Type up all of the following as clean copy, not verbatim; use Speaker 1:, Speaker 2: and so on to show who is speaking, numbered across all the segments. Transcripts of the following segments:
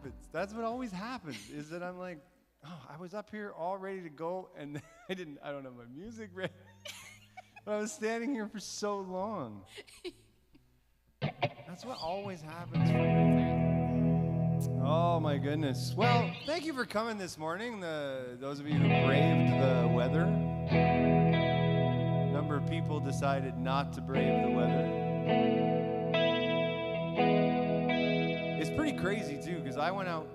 Speaker 1: happens. That's what always happens, is that I'm like, oh, I was up here all ready to go, and I don't have my music ready. But I was standing here for so long. That's what always happens for me. Oh, my goodness. Well, thank you for coming this morning, those of you who braved the weather. A number of people decided not to brave the weather. It's pretty crazy, too, because I went out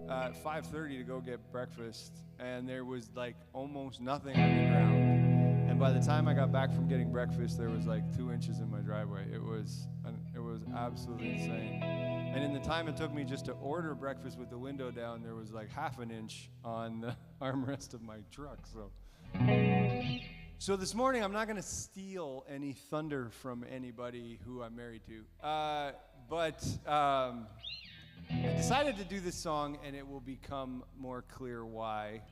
Speaker 1: at 5:30 to go get breakfast, and there was, like, almost nothing on the ground. And by the time I got back from getting breakfast, there was, like, 2 inches in my driveway. It was absolutely insane. And in the time it took me just to order breakfast with the window down, there was, like, half an inch on the armrest of my truck, So this morning, I'm not going to steal any thunder from anybody who I'm married to. But I decided to do this song, and it will become more clear why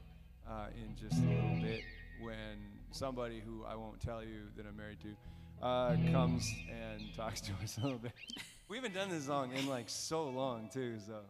Speaker 1: in just a little bit when somebody who I won't tell you that I'm married to comes and talks to us a little bit. We haven't done this song in like so long, too, so.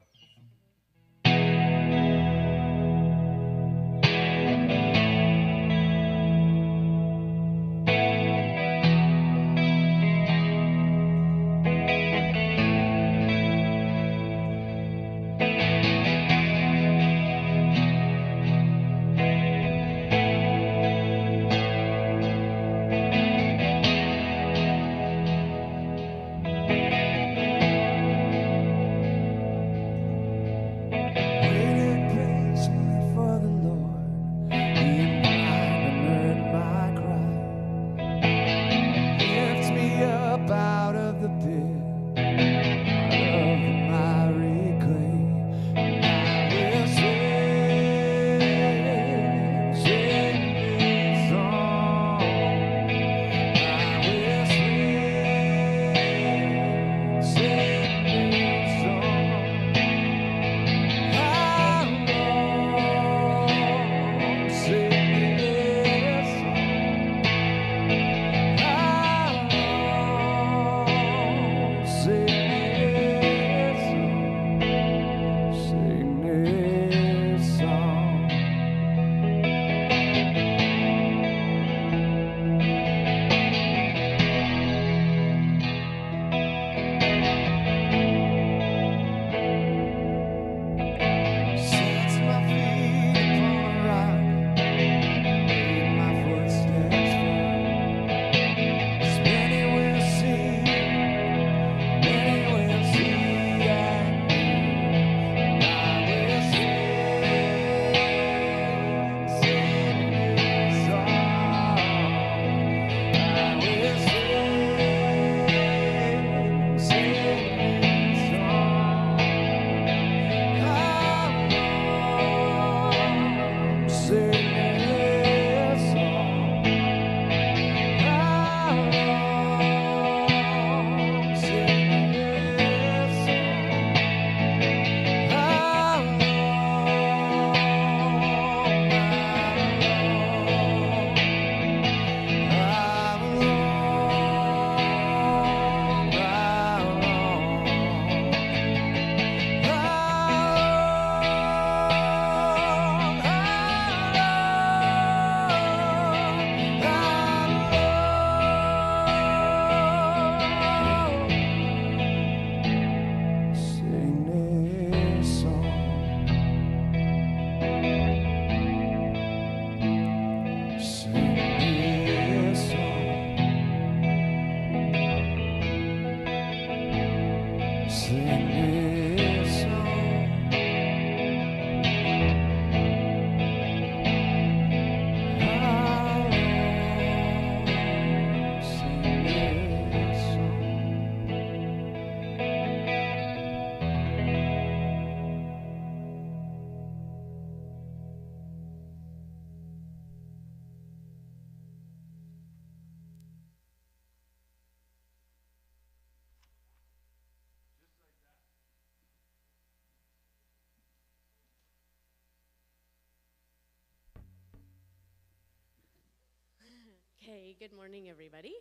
Speaker 2: Okay, good morning, everybody.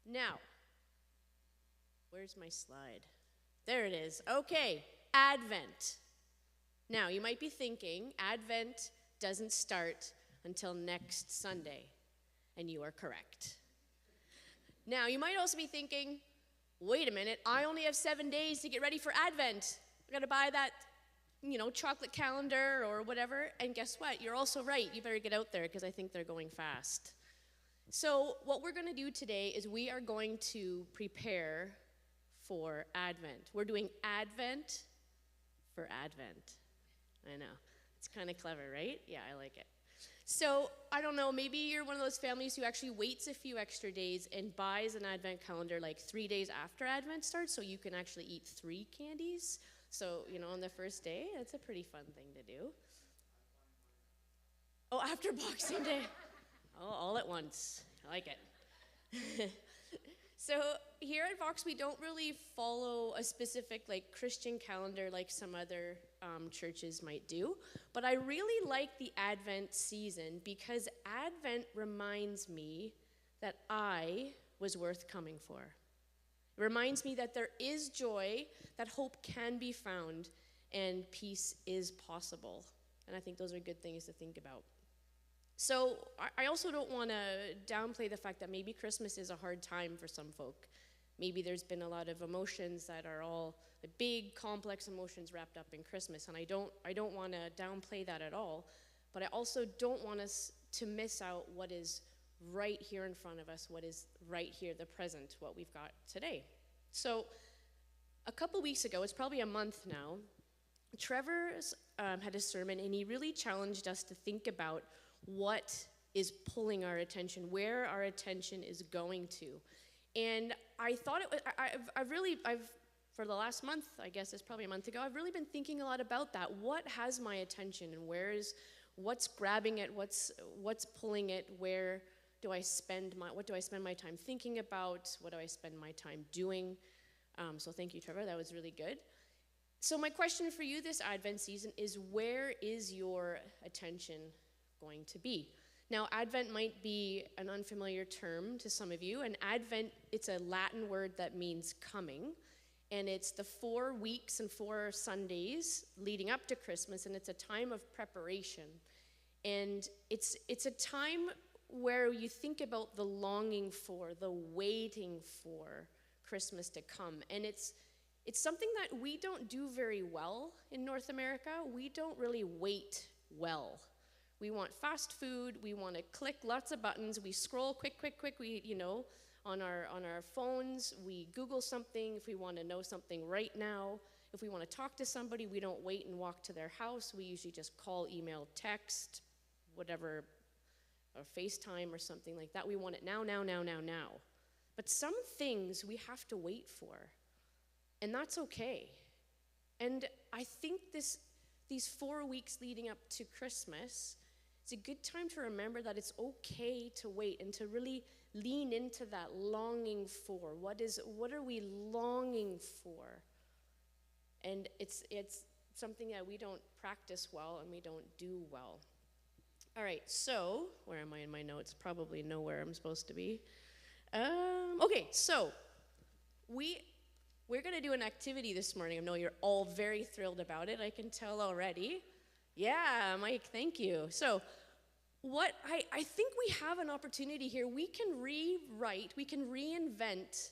Speaker 2: Now, where's my slide? There it is. Okay, Advent. Now, you might be thinking, Advent doesn't start until next Sunday, and you are correct. Now, you might also be thinking, wait a minute, I only have 7 days to get ready for Advent. I gotta buy that, chocolate calendar or whatever, and guess what? You're also right. You better get out there because I think they're going fast. So what we're gonna do today is we are going to prepare for Advent. We're doing Advent for Advent. I know. It's kind of clever, right? Yeah, I like it. So, I don't know, maybe you're one of those families who actually waits a few extra days and buys an Advent calendar like 3 days after Advent starts so you can actually eat 3 candies. So, on the first day, that's a pretty fun thing to do. Oh, after Boxing Day. Oh, all at once. I like it. So here at Vox, we don't really follow a specific Christian calendar like some other churches might do. But I really like the Advent season because Advent reminds me that I was worth coming for. It reminds me that there is joy, that hope can be found, and peace is possible. And I think those are good things to think about. So I also don't want to downplay the fact that maybe Christmas is a hard time for some folk. Maybe there's been a lot of emotions that are all big, complex emotions wrapped up in Christmas, and I don't want to downplay that at all. But I also don't want us to miss out what is right here in front of us, what is right here, the present, what we've got today. So a couple weeks ago, it's probably a month now, Trevor had a sermon, and he really challenged us to think about what is pulling our attention, where our attention is going to. And I thought it was, I've for the last month, I guess it's probably a month ago, I've really been thinking a lot about that. What has my attention, and what's grabbing it, what's pulling it, what do I spend my time thinking about, what do I spend my time doing? So thank you, Trevor, that was really good. So my question for you this Advent season is, where is your attention going to be? Now, Advent might be an unfamiliar term to some of you, and Advent, it's a Latin word that means coming, and it's the 4 weeks and 4 Sundays leading up to Christmas, and it's a time of preparation. And it's a time where you think about the longing for, the waiting for Christmas to come, and it's something that we don't do very well in North America. We don't really wait well. We want fast food, we want to click lots of buttons, we scroll quick, we, on our phones, we Google something if we want to know something right now. If we want to talk to somebody, we don't wait and walk to their house. We usually just call, email, text, whatever, or FaceTime or something like that. We want it now. But some things we have to wait for, and that's okay. And I think these 4 weeks leading up to Christmas, it's a good time to remember that it's okay to wait and to really lean into that longing for. What are we longing for? And it's something that we don't practice well and we don't do well. All right, so where am I in my notes? Probably nowhere I'm supposed to be. Okay, so we're going to do an activity this morning. I know you're all very thrilled about it. I can tell already. Yeah, Mike, thank you. So what I think we have an opportunity here. We can rewrite, we can reinvent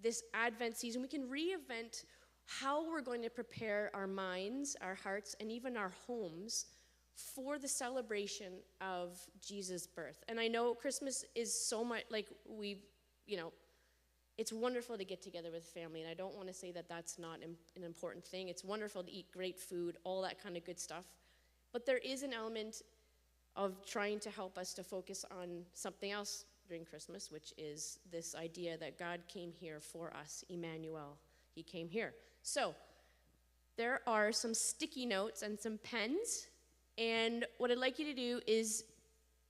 Speaker 2: this Advent season. We can reinvent how we're going to prepare our minds, our hearts, and even our homes for the celebration of Jesus' birth. And I know Christmas is so much it's wonderful to get together with family, and I don't want to say that that's not an important thing. It's wonderful to eat great food, all that kind of good stuff. But there is an element of trying to help us to focus on something else during Christmas, which is this idea that God came here for us, Emmanuel. He came here. So there are some sticky notes and some pens, and what I'd like you to do is,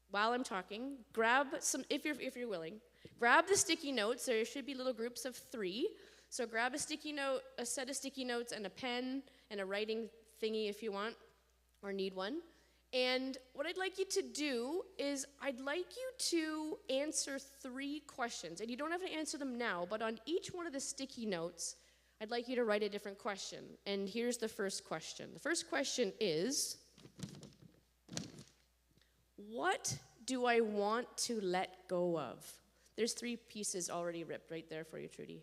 Speaker 2: while I'm talking, grab some, if you're willing, grab the sticky notes. There should be little groups of 3. So grab a sticky note, a set of sticky notes, and a pen, and a writing thingy if you want, or need one. And what I'd like you to do is I'd like you to answer 3 questions. And you don't have to answer them now, but on each one of the sticky notes, I'd like you to write a different question. And here's the first question. The first question is, what do I want to let go of? There's 3 pieces already ripped right there for you, Trudy,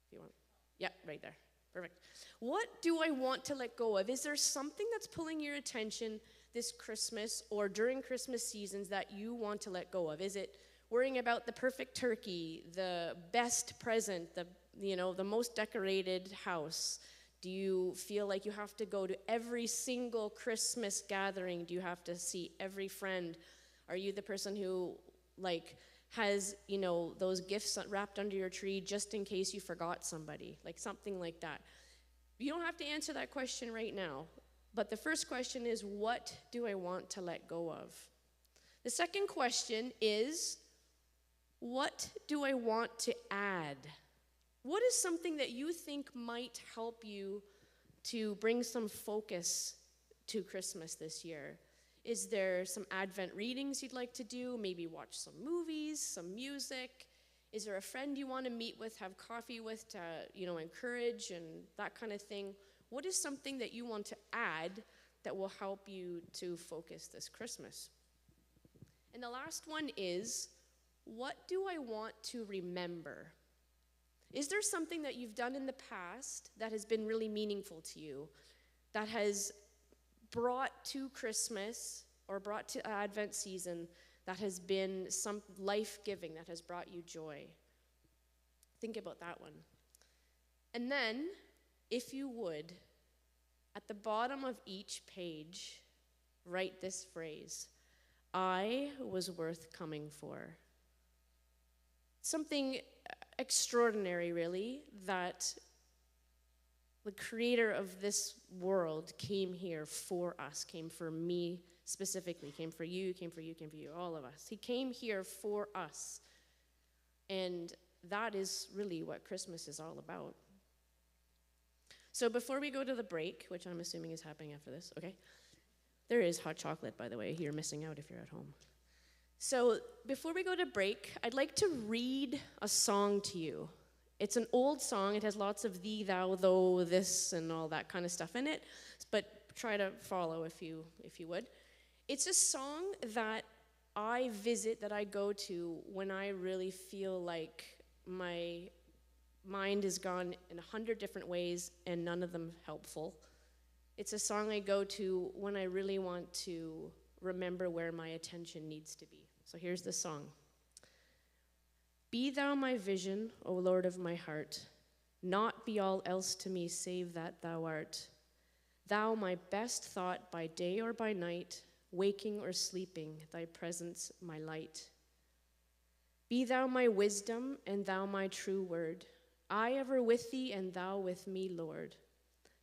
Speaker 2: if you want. Yeah, right there. Perfect. What do I want to let go of? Is there something that's pulling your attention this Christmas or during Christmas seasons that you want to let go of? Is it worrying about the perfect turkey, the best present, the most decorated house? Do you feel like you have to go to every single Christmas gathering? Do you have to see every friend? Are you the person who has, those gifts wrapped under your tree just in case you forgot somebody? Something like that. You don't have to answer that question right now. But the first question is, what do I want to let go of? The second question is, what do I want to add? What is something that you think might help you to bring some focus to Christmas this year? Is there some Advent readings you'd like to do? Maybe watch some movies, some music? Is there a friend you want to meet with, have coffee with to, encourage and that kind of thing? What is something that you want to add that will help you to focus this Christmas? And the last one is, what do I want to remember? Is there something that you've done in the past that has been really meaningful to you, that has brought to Christmas or brought to Advent season, that has been some life-giving, that has brought you joy? Think about that one. And then, if you would, at the bottom of each page, write this phrase: I was worth coming for. Something extraordinary, really, that the creator of this world came here for us, came for me specifically, came for you, came for you, came for you, all of us. He came here for us. And that is really what Christmas is all about. So before we go to the break, which I'm assuming is happening after this, okay? There is hot chocolate, by the way. You're missing out if you're at home. So before we go to break, I'd like to read a song to you. It's an old song. It has lots of thee, thou, though, this, and all that kind of stuff in it. But try to follow if you would. It's a song that I visit, that I go to when I really feel like my mind has gone in 100 different ways and none of them helpful. It's a song I go to when I really want to remember where my attention needs to be. So here's the song. Be thou my vision, O Lord of my heart, not be all else to me save that thou art. Thou my best thought by day or by night, waking or sleeping, thy presence my light. Be thou my wisdom and thou my true word, I ever with thee and thou with me, Lord.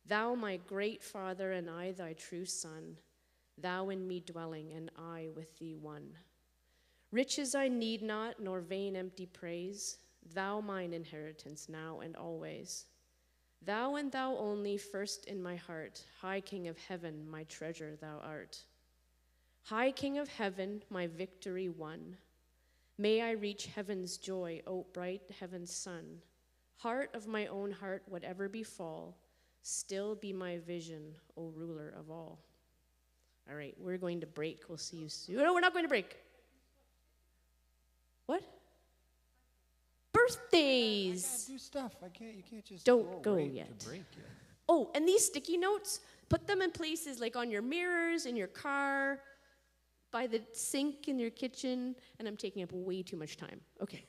Speaker 2: Thou my great Father and I thy true Son, thou in me dwelling and I with thee one. Riches I need not, nor vain empty praise, thou mine inheritance now and always. Thou and thou only first in my heart, high King of heaven, my treasure thou art. High King of heaven, my victory won. May I reach heaven's joy, O bright heaven's sun. Heart of my own heart, whatever befall, still be my vision, O ruler of all. All right, we're going to break. We'll see you soon. No, we're not going to break. What? Birthdays.
Speaker 1: I gotta do stuff. You can't just
Speaker 2: Don't go
Speaker 1: right
Speaker 2: yet.
Speaker 1: to break yet.
Speaker 2: Oh, and these sticky notes, put them in places like on your mirrors, in your car, by the sink in your kitchen, and I'm taking up way too much time. Okay.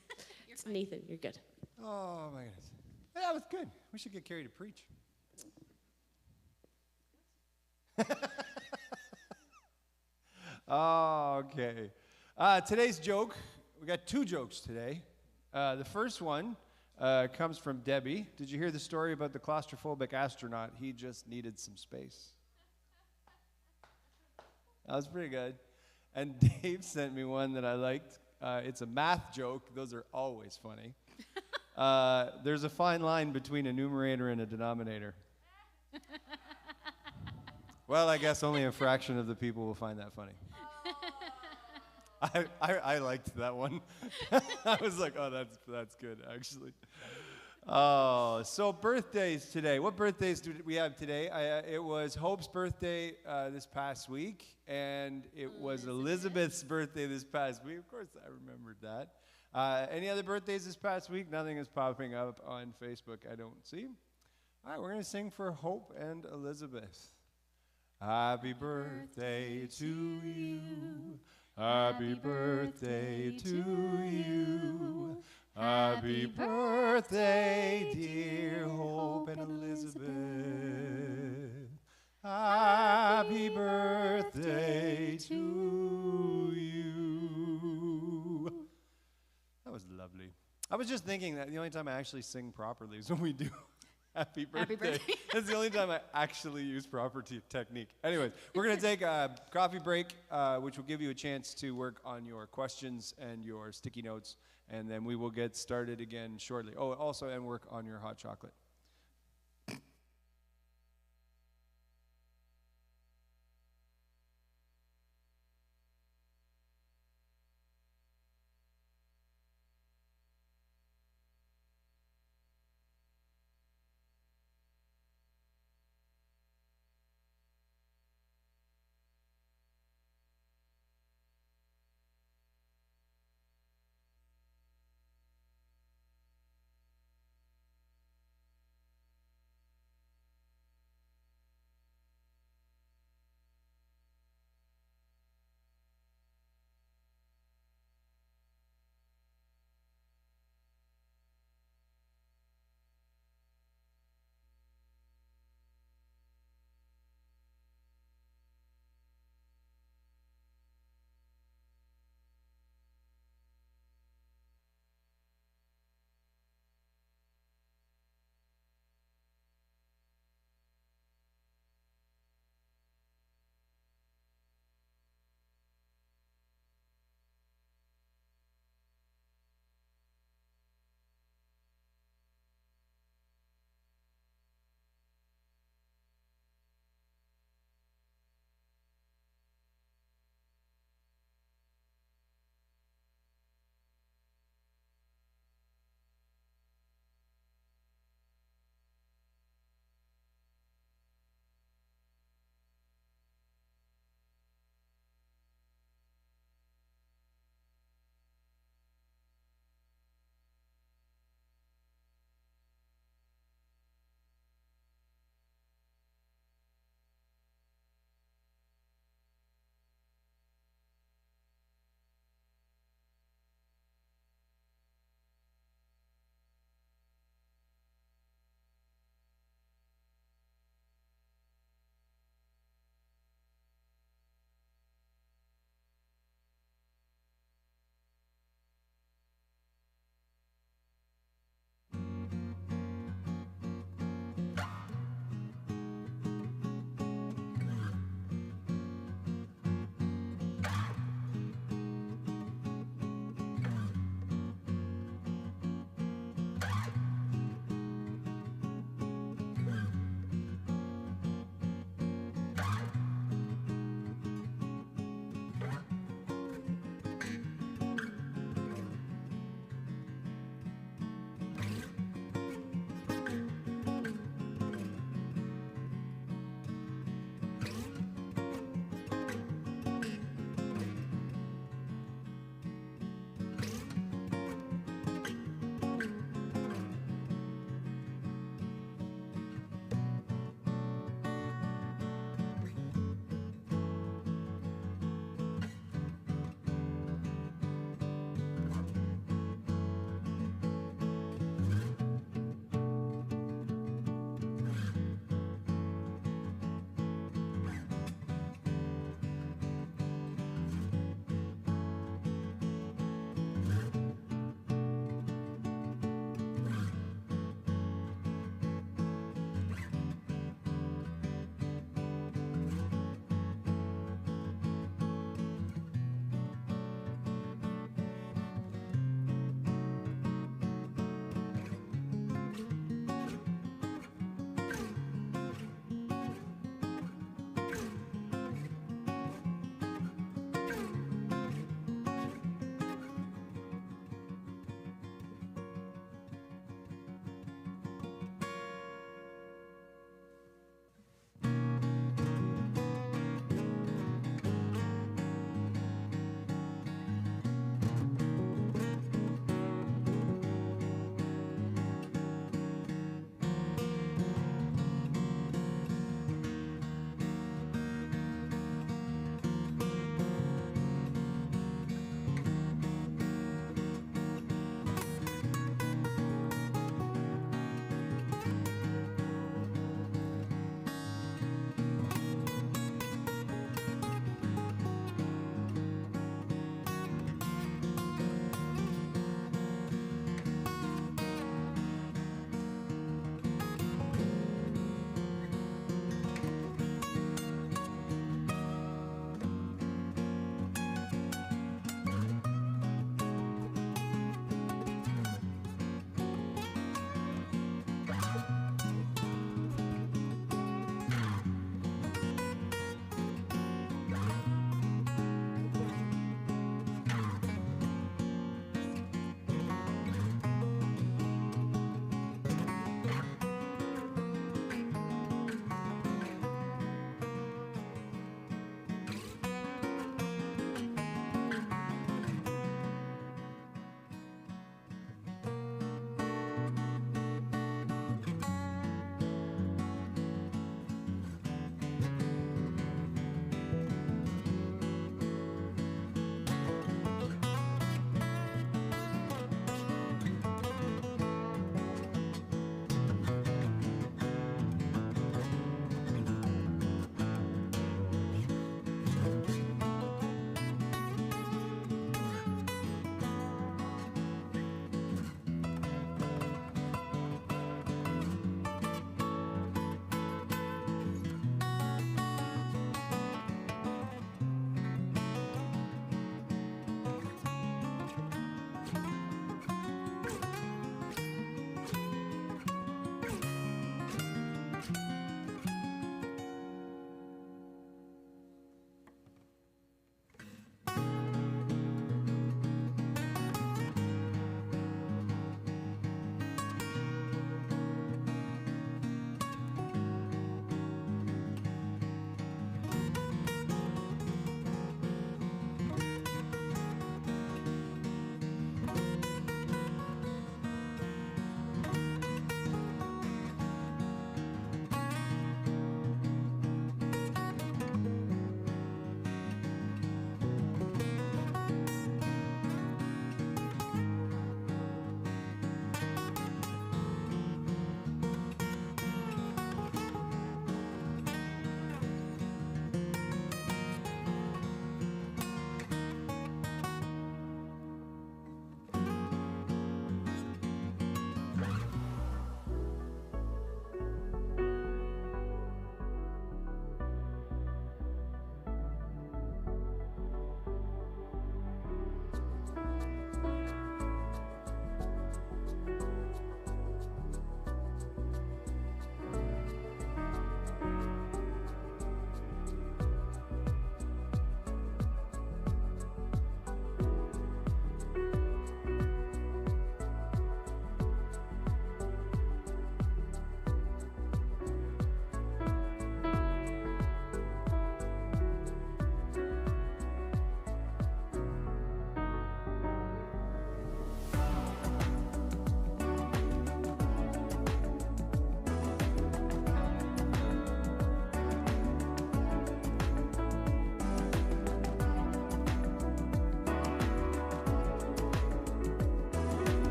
Speaker 2: It's Nathan, you're good.
Speaker 1: Oh my goodness. That was good. We should get Carrie to preach. Oh, okay. Today's joke, we got 2 jokes today. The first one comes from Debbie. Did you hear the story about the claustrophobic astronaut? He just needed some space. That was pretty good. And Dave sent me one that I liked. It's a math joke. Those are always funny. There's a fine line between a numerator and a denominator. Well, I guess only a fraction of the people will find that funny. I liked that one. I was like, oh, that's good, actually. Oh, so birthdays today. What birthdays do we have today? It was Hope's birthday this past week, and it was Elizabeth's birthday this past week. Of course, I remembered that. Any other birthdays this past week? Nothing is popping up on Facebook, I don't see. All right, we're going to sing for Hope and Elizabeth. Happy birthday to you. Happy birthday to you. Happy birthday, dear Hope and Elizabeth. Happy birthday to you. That was lovely. I was just thinking that the only time I actually sing properly is when we do Happy birthday.
Speaker 3: Happy birthday.
Speaker 1: That's the only time I actually use proper technique. Anyways, we're going to take a coffee break, which will give you a chance to work on your questions and your sticky notes, and then we will get started again shortly. Oh, also, and work on your hot chocolate.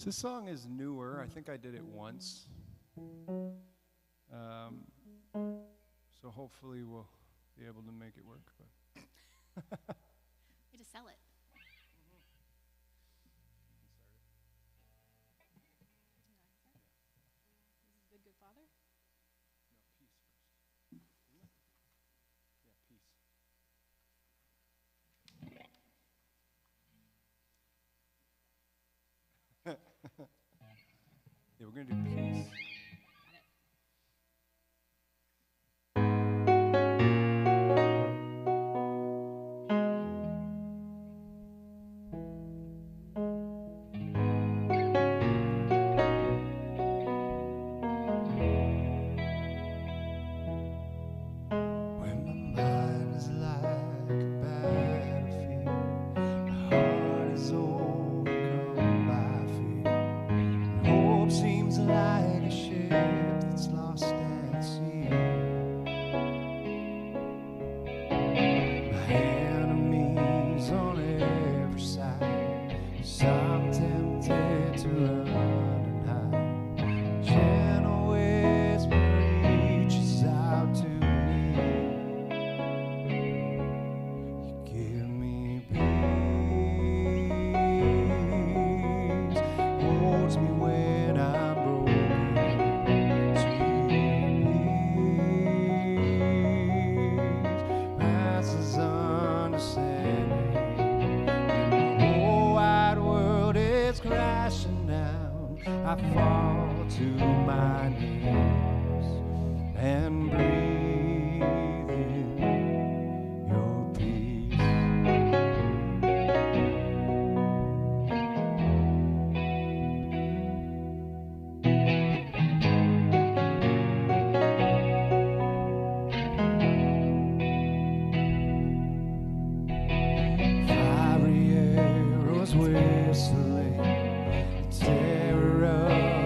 Speaker 1: This song is newer. I think I did it once. So hopefully we'll be able to make it work. But
Speaker 3: Way to sell it. This is Good Good Father?
Speaker 1: Yeah, we're going to do peace. I fall to my knees and breathe in your peace. Fiery arrows whistling, terror of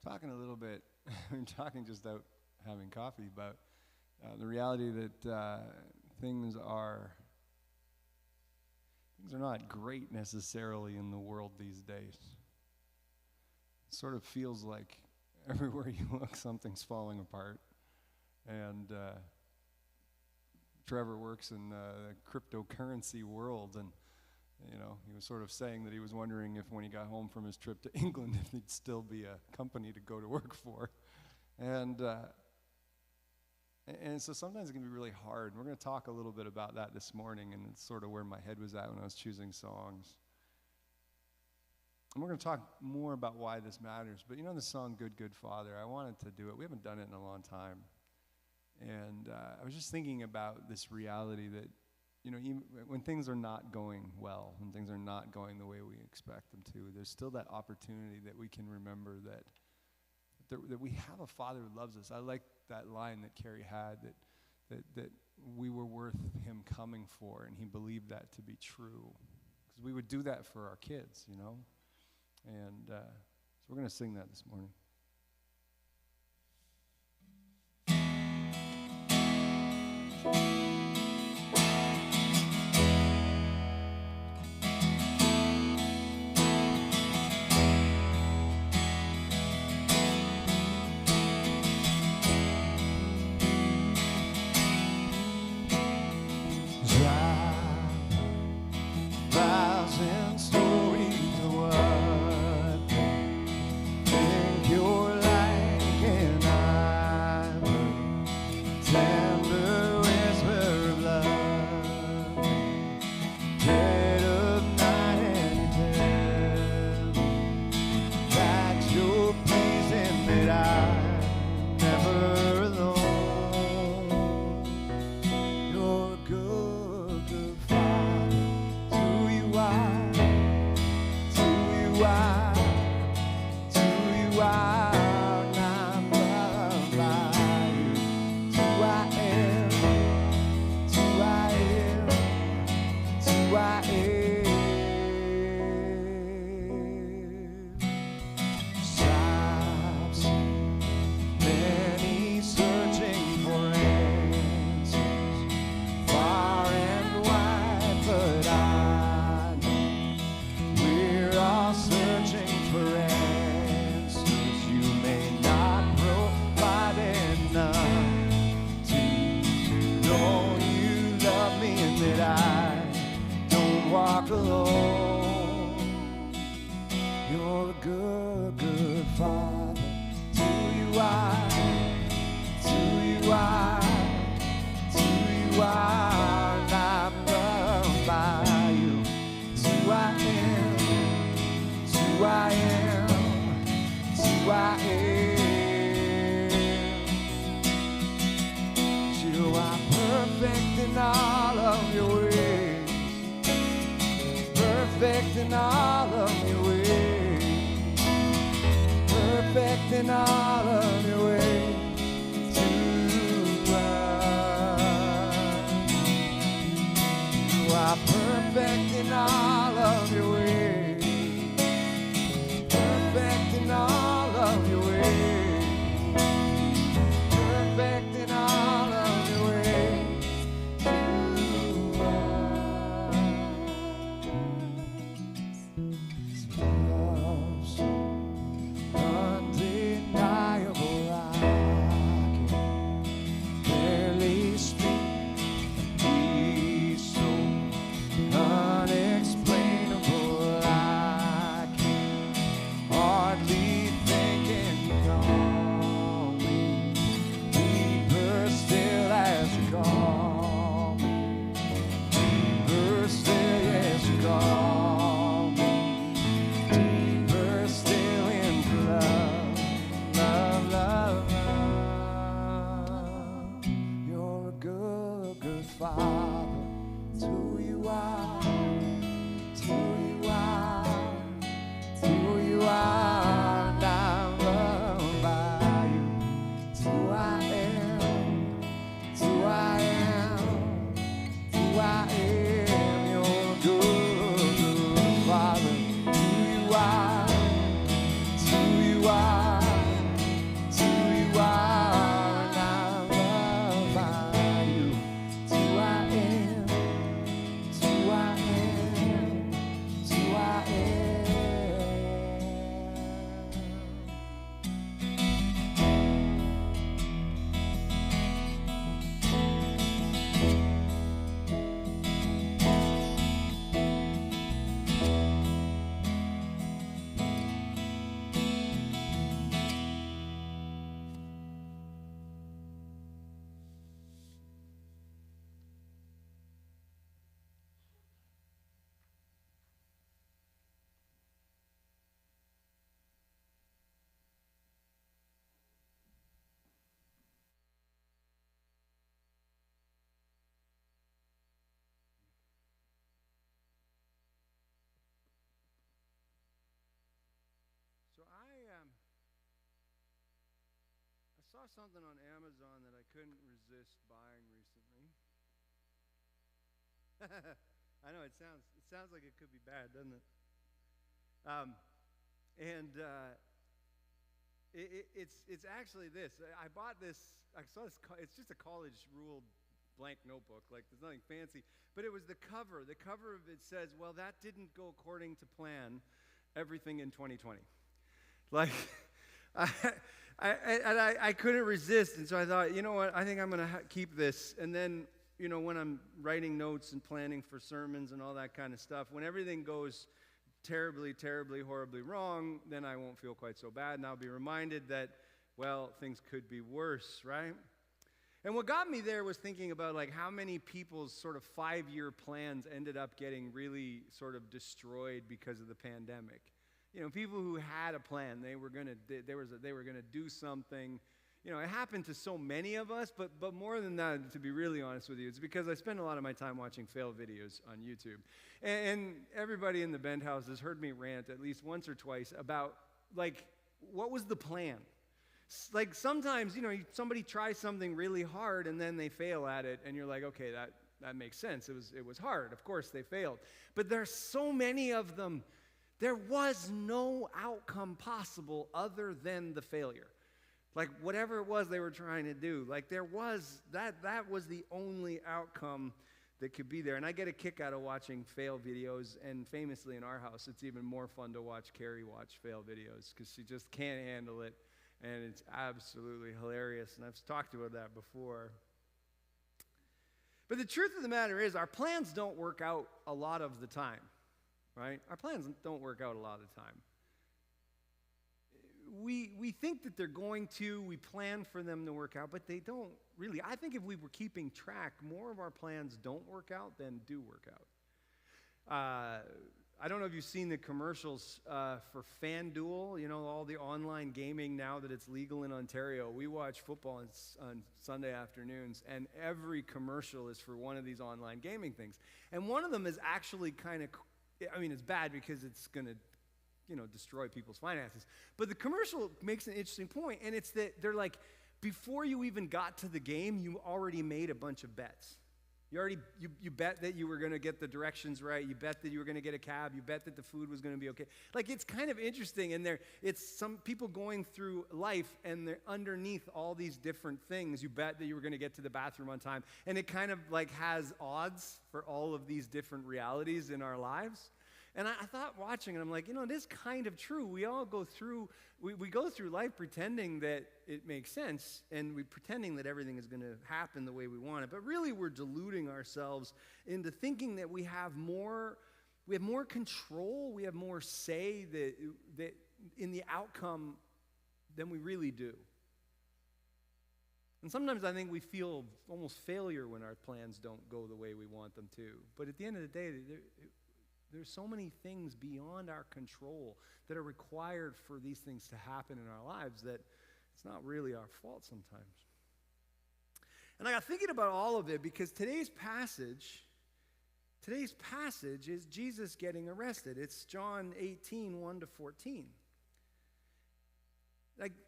Speaker 1: talking a little bit, we were talking just out having coffee about the reality that things are not great necessarily in the world these days. It sort of feels like everywhere you look, something's falling apart. And Trevor works in the cryptocurrency world, and he was sort of saying that he was wondering if when he got home from his trip to England, if there'd still be a company to go to work for. And so sometimes it can be really hard. We're going to talk a little bit about that this morning, and it's sort of where my head was at when I was choosing songs. And we're going to talk more about why this matters. But the song, Good, Good Father, I wanted to do it. We haven't done it in a long time. And I was just thinking about this reality that, even when things are not going well, when things are not going the way we expect them to, there's still that opportunity that we can remember that we have a Father who loves us. I like that line that Carrie had, that we were worth him coming for, and he believed that to be true. Because we would do that for our kids, And so we're going to sing that this morning.
Speaker 3: Unexpected.
Speaker 1: saw something on Amazon that I couldn't resist buying recently. I know it sounds like it could be bad, doesn't it? It's actually this. I bought this. I saw this. It's just a college ruled blank notebook. Like, there's nothing fancy. But it was the cover. The cover of it says, "Well, that didn't go according to plan. Everything in 2020." Like, I couldn't resist, and so I thought, you know what? I think I'm going to keep this. And then, when I'm writing notes and planning for sermons and all that kind of stuff, when everything goes terribly, terribly, horribly wrong, then I won't feel quite so bad, and I'll be reminded that, well, things could be worse, right? And what got me there was thinking about like how many people's sort of 5-year plans ended up getting really sort of destroyed because of the pandemic. People who had a plan, they were gonna do something. It happened to so many of us, but more than that, to be really honest with you, it's because I spend a lot of my time watching fail videos on YouTube. And everybody in the Bend House has heard me rant at least once or twice about, like, what was the plan? Like, sometimes, somebody tries something really hard and then they fail at it, and you're like, okay, that makes sense. It was hard. Of course they failed. But there's so many of them. There was no outcome possible other than the failure. Like, whatever it was they were trying to do, like, that was the only outcome that could be there. And I get a kick out of watching fail videos, and famously in our house, it's even more fun to watch Carrie watch fail videos because she just can't handle it, and it's absolutely hilarious, and I've talked about that before. But the truth of the matter is, our plans don't work out a lot of the time, right? Our plans don't work out a lot of the time. We think that they're going to, we plan for them to work out, but they don't really. I think if we were keeping track, more of our plans don't work out than do work out. I don't know if you've seen the commercials for FanDuel, all the online gaming now that it's legal in Ontario. We watch football on Sunday afternoons, and every commercial is for one of these online gaming things. And one of them is actually kind of, it's bad because it's going to destroy people's finances. But the commercial makes an interesting point, and it's that they're like, before you even got to the game, you already made a bunch of bets. You bet that you were going to get the directions right. You bet that you were going to get a cab. You bet that the food was going to be okay. Like, it's kind of interesting, and it's some people going through life, and they're underneath all these different things. You bet that you were going to get to the bathroom on time, and it kind of like has odds for all of these different realities in our lives. And I thought watching it, I'm like, it is kind of true. We all go through, we go through life pretending that it makes sense, and we're pretending that everything is going to happen the way we want it. But really, we're deluding ourselves into thinking that we have more control, we have more say that in the outcome than we really do. And sometimes I think we feel almost failure when our plans don't go the way we want them to. But at the end of the day, there's so many things beyond our control that are required for these things to happen in our lives that it's not really our fault sometimes. And I got thinking about all of it because today's passage is Jesus getting arrested. It's John 18, 1 to 14.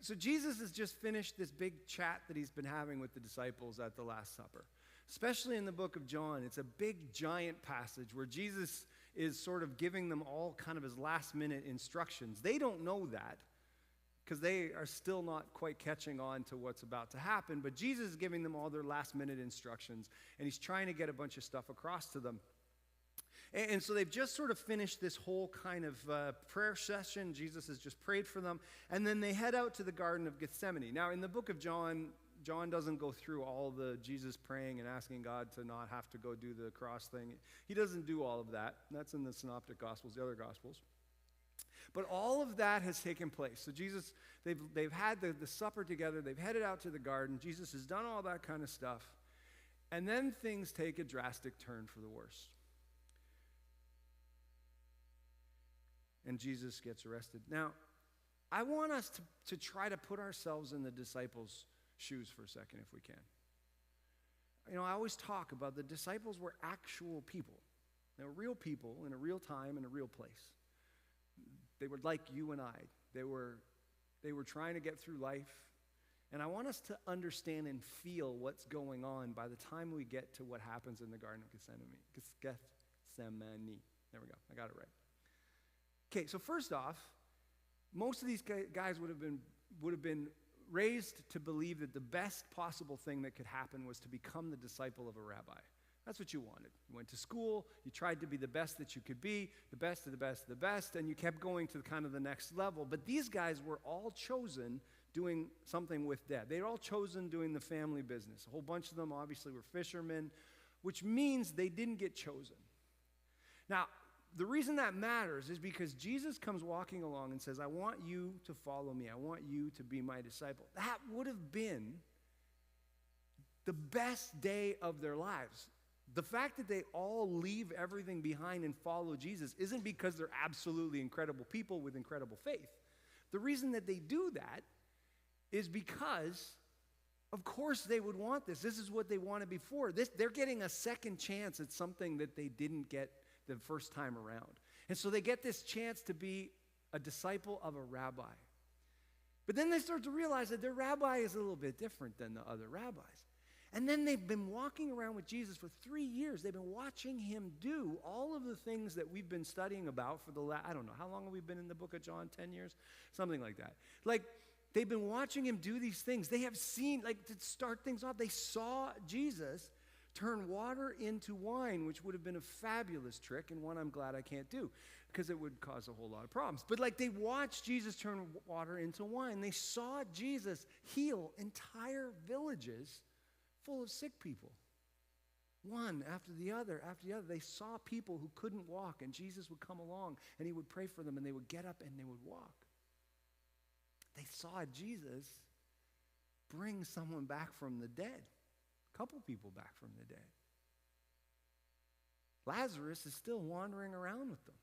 Speaker 1: So Jesus has just finished this big chat that he's been having with the disciples at the Last Supper. Especially in the book of John, it's a big, giant passage where Jesus is sort of giving them all kind of his last-minute instructions. They don't know that because they are still not quite catching on to what's about to happen, but Jesus is giving them all their last-minute instructions, and he's trying to get a bunch of stuff across to them. And so they've just sort of finished this whole kind of prayer session. Jesus has just prayed for them, and then they head out to the Garden of Gethsemane. Now, in the book of John doesn't go through all the Jesus praying and asking God to not have to go do the cross thing. He doesn't do all of that. That's in the Synoptic Gospels, the other Gospels. But all of that has taken place. So Jesus, they've had the supper together. They've headed out to the garden. Jesus has done all that kind of stuff. And then things take a drastic turn for the worse. And Jesus gets arrested. Now, I want us to try to put ourselves in the disciples' shoes for a second if we can. I always talk about the disciples were actual people. They were real people in a real time in a real place. They were like you and I. They were trying to get through life. And I want us to understand and feel what's going on by the time we get to what happens in the Garden of Gethsemane. There we go. I got it right. Okay, so first off, most of these guys would have been raised to believe that the best possible thing that could happen was to become the disciple of a rabbi. That's what you wanted. You went to school, you tried to be the best that you could be, the best of the best of the best, and you kept going to kind of the next level. But these guys were all chosen doing something with death. They were all chosen doing the family business. A whole bunch of them obviously were fishermen, which means they didn't get chosen. Now, the reason that matters is because Jesus comes walking along and says, I want you to follow me. I want you to be my disciple. That would have been the best day of their lives. The fact that they all leave everything behind and follow Jesus isn't because they're absolutely incredible people with incredible faith. The reason that they do that is because, of course, they would want this. This is what they wanted before. They're getting a second chance at something that they didn't get the first time around. And so they get this chance to be a disciple of a rabbi. But then they start to realize that their rabbi is a little bit different than the other rabbis. And then they've been walking around with Jesus for 3 years. They've been watching him do all of the things that we've been studying about for the last, I don't know, how long have we been in the book of John? 10 years? Something like that. Like, they've been watching him do these things. They have seen, like, to start things off, they saw Jesus turn water into wine, which would have been a fabulous trick and one I'm glad I can't do because it would cause a whole lot of problems. But like, they watched Jesus turn water into wine. They saw Jesus heal entire villages full of sick people. One after the other, after the other. They saw people who couldn't walk, and Jesus would come along, and he would pray for them, and they would get up, and they would walk. They saw Jesus bring someone back from the dead. A couple people back from the dead. Lazarus is still wandering around with them.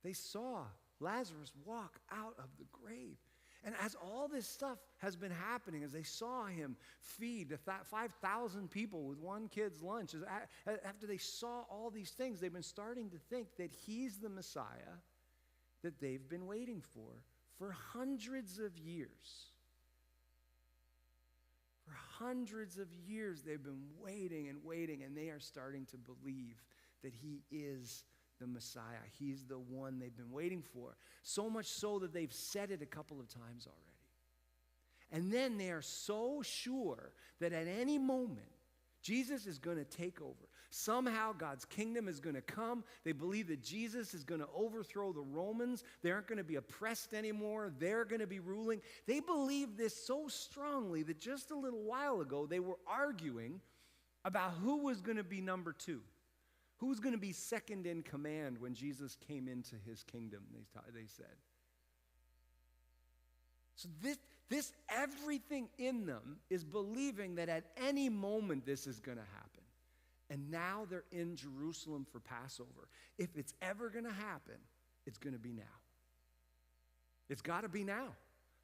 Speaker 1: They saw Lazarus walk out of the grave. And as all this stuff has been happening, as they saw him feed 5,000 people with one kid's lunch, after they saw all these things, they've been starting to think that he's the Messiah that they've been waiting for hundreds of years. For hundreds of years, they've been waiting, and they are starting to believe that he is the Messiah. He's the one they've been waiting for. So much so that they've said it a couple of times already. And then they are so sure that at any moment, Jesus is going to take over. Somehow God's kingdom is going to come. They believe that Jesus is going to overthrow the Romans. They aren't going to be oppressed anymore. They're going to be ruling. They believe this so strongly that just a little while ago they were arguing about who was going to be number two. Who was going to be second in command when Jesus came into his kingdom, they said. So this everything in them is believing that at any moment this is going to happen. And now they're in Jerusalem for Passover. If it's ever going to happen, it's going to be now. It's got to be now.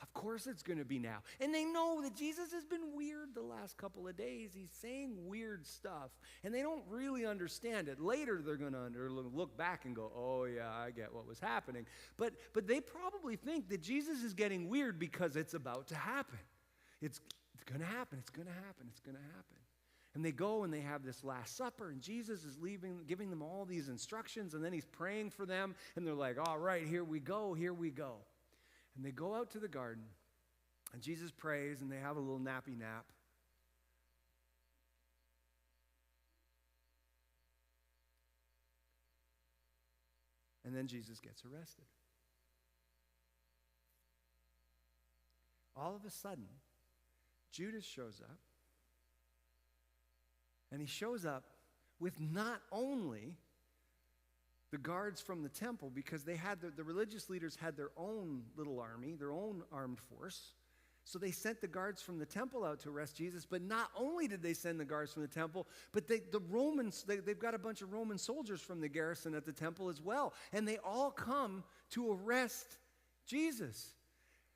Speaker 1: Of course it's going to be now. And they know that Jesus has been weird the last couple of days. He's saying weird stuff. And they don't really understand it. Later they're going to look back and go, oh yeah, I get what was happening. But they probably think that Jesus is getting weird because it's about to happen. It's going to happen. It's going to happen. It's going to happen. And they go and they have this Last Supper, and Jesus is giving them all these instructions, and then he's praying for them, and they're like, all right, here we go, here we go. And they go out to the garden, and Jesus prays, and they have a little nappy nap. And then Jesus gets arrested. All of a sudden, Judas shows up, and he shows up with not only the guards from the temple, because they had the religious leaders had their own little army, their own armed force. So they sent the guards from the temple out to arrest Jesus. But not only did they send the guards from the temple, but the Romans, they've got a bunch of Roman soldiers from the garrison at the temple as well. And they all come to arrest Jesus.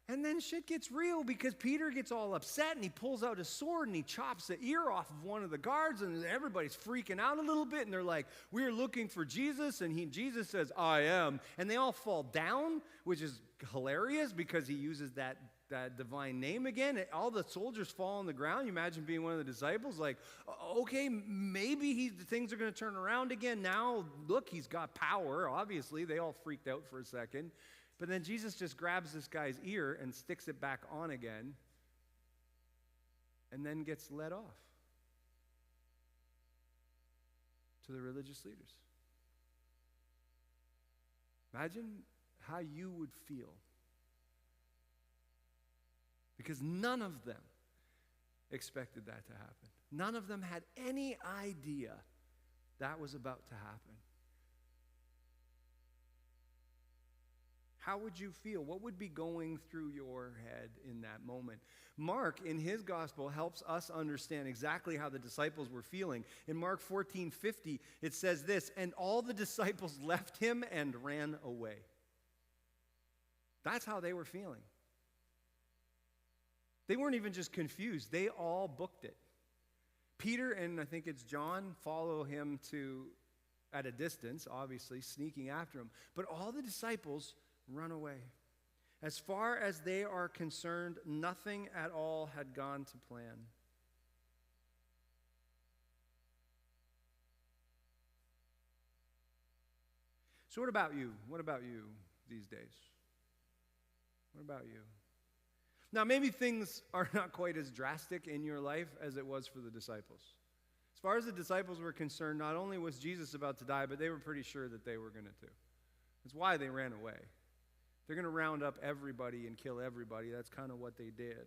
Speaker 1: And then shit gets real, because Peter gets all upset and he pulls out his sword and he chops the ear off of one of the guards, and everybody's freaking out a little bit, and they're like, we're looking for Jesus, and Jesus says, I am. And they all fall down, which is hilarious because he uses that that divine name again. All the soldiers fall on the ground. You imagine being one of the disciples, like, okay, maybe things are going to turn around again. Now, look, he's got power. Obviously, they all freaked out for a second. But then Jesus just grabs this guy's ear and sticks it back on again, and then gets led off to the religious leaders. Imagine how you would feel. Because none of them expected that to happen. None of them had any idea that was about to happen. How would you feel? What would be going through your head in that moment? Mark, in his gospel, helps us understand exactly how the disciples were feeling. In Mark 14:50, it says this, "And all the disciples left him and ran away." That's how they were feeling. They weren't even just confused. They all booked it. Peter and I think it's John follow him at a distance, obviously, sneaking after him. But all the disciples run away. As far as they are concerned, nothing at all had gone to plan. So what about you? What about you these days? What about you? Now, maybe things are not quite as drastic in your life as it was for the disciples. As far as the disciples were concerned, not only was Jesus about to die, but they were pretty sure that they were going to too. That's why they ran away. They're going to round up everybody and kill everybody. That's kind of what they did.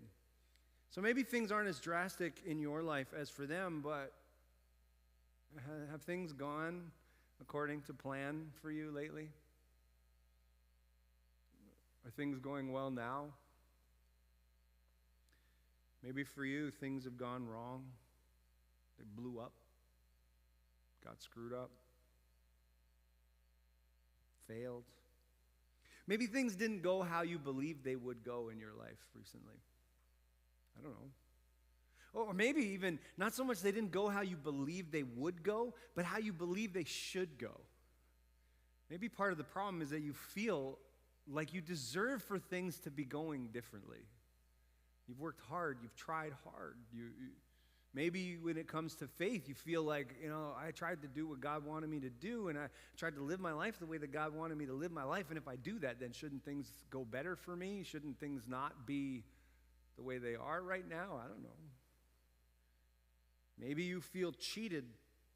Speaker 1: So maybe things aren't as drastic in your life as for them, but have things gone according to plan for you lately? Are things going well now? Maybe for you, things have gone wrong. They blew up, got screwed up, failed. Maybe things didn't go how you believed they would go in your life recently. I don't know. Or maybe even not so much they didn't go how you believed they would go, but how you believe they should go. Maybe part of the problem is that you feel like you deserve for things to be going differently. You've worked hard, you've tried hard. Maybe when it comes to faith, you feel like, I tried to do what God wanted me to do, and I tried to live my life the way that God wanted me to live my life, and if I do that, then shouldn't things go better for me? Shouldn't things not be the way they are right now? I don't know. Maybe you feel cheated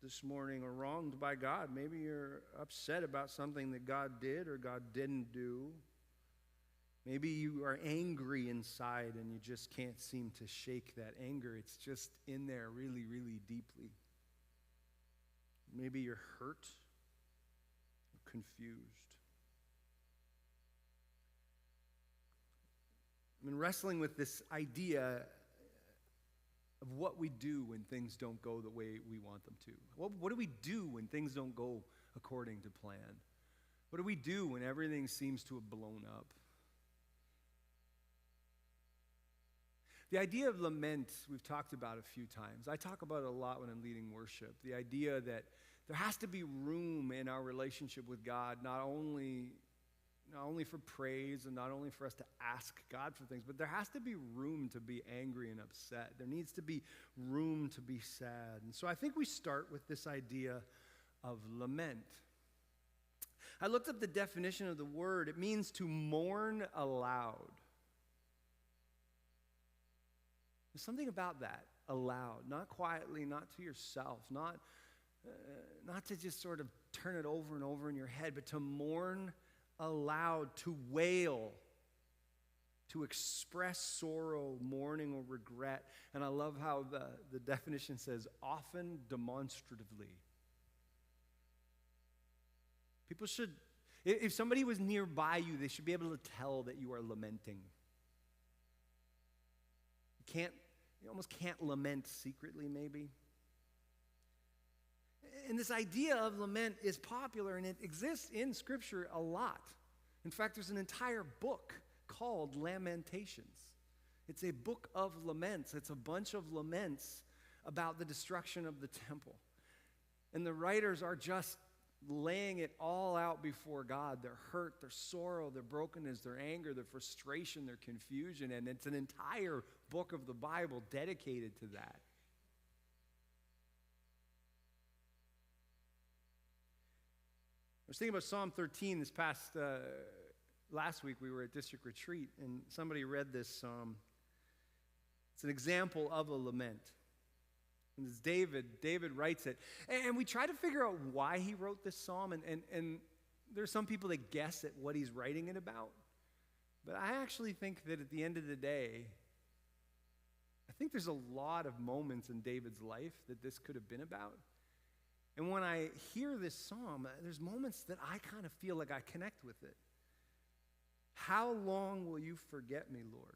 Speaker 1: this morning or wronged by God. Maybe you're upset about something that God did or God didn't do. Maybe you are angry inside and you just can't seem to shake that anger. It's just in there really, really deeply. Maybe you're hurt or confused. I've been wrestling with this idea of what we do when things don't go the way we want them to. What do we do when things don't go according to plan? What do we do when everything seems to have blown up? The idea of lament, we've talked about a few times. I talk about it a lot when I'm leading worship. The idea that there has to be room in our relationship with God, not only for praise and not only for us to ask God for things, but there has to be room to be angry and upset. There needs to be room to be sad. And so I think we start with this idea of lament. I looked up the definition of the word. It means to mourn aloud. There's something about that, aloud, not quietly, not to yourself, not to just sort of turn it over and over in your head, but to mourn aloud, to wail, to express sorrow, mourning, or regret. And I love how the definition says, often demonstratively. People should, if somebody was nearby you, they should be able to tell that you are lamenting. You almost can't lament secretly, maybe. And this idea of lament is popular, and it exists in Scripture a lot. In fact, there's an entire book called Lamentations. It's a book of laments. It's a bunch of laments about the destruction of the temple. And the writers are just laying it all out before God, their hurt, their sorrow, their brokenness, their anger, their frustration, their confusion, and it's an entire book of the Bible dedicated to that. I was thinking about Psalm 13 this past, last week we were at district retreat, and somebody read this psalm. It's an example of a lament. And it's David writes it. And we try to figure out why he wrote this psalm, and there's some people that guess at what he's writing it about. But I actually think that at the end of the day, I think there's a lot of moments in David's life that this could have been about. And when I hear this psalm, there's moments that I kind of feel like I connect with it. How long will you forget me, Lord?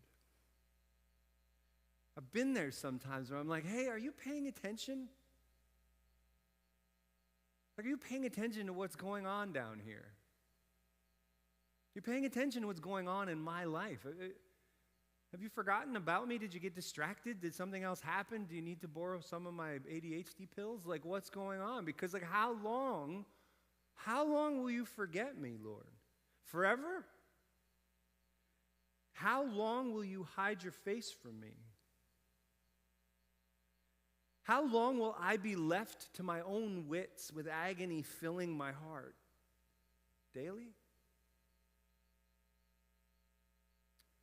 Speaker 1: I've been there sometimes where I'm like, hey, are you paying attention? Like, are you paying attention to what's going on down here? You're paying attention to what's going on in my life. Have you forgotten about me? Did you get distracted? Did something else happen? Do you need to borrow some of my ADHD pills? Like, what's going on? Because, like, how long will you forget me, Lord? Forever? How long will you hide your face from me? How long will I be left to my own wits with agony filling my heart? Daily?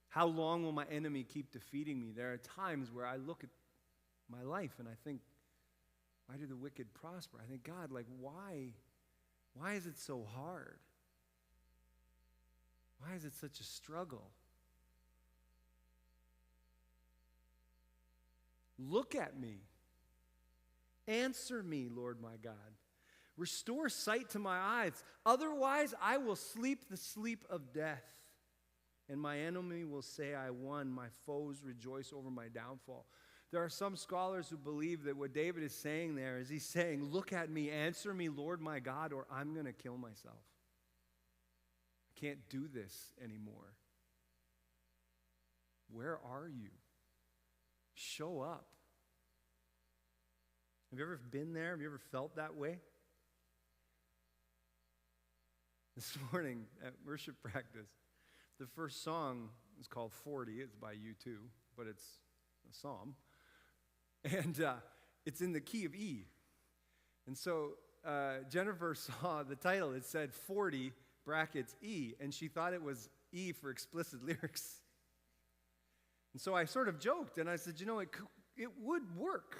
Speaker 1: How long will my enemy keep defeating me? There are times where I look at my life and I think, why do the wicked prosper? I think, God, like, why is it so hard? Why is it such a struggle? Look at me. Answer me, Lord my God. Restore sight to my eyes. Otherwise, I will sleep the sleep of death. And my enemy will say, I won. My foes rejoice over my downfall. There are some scholars who believe that what David is saying there is he's saying, look at me, answer me, Lord my God, or I'm going to kill myself. I can't do this anymore. Where are you? Show up. Have you ever been there? Have you ever felt that way? This morning at worship practice, the first song is called 40. It's by U2, but it's a psalm. And it's in the key of E. And so Jennifer saw the title. It said 40 brackets E, and she thought it was E for explicit lyrics. And so I sort of joked, and I said, you know, it would work.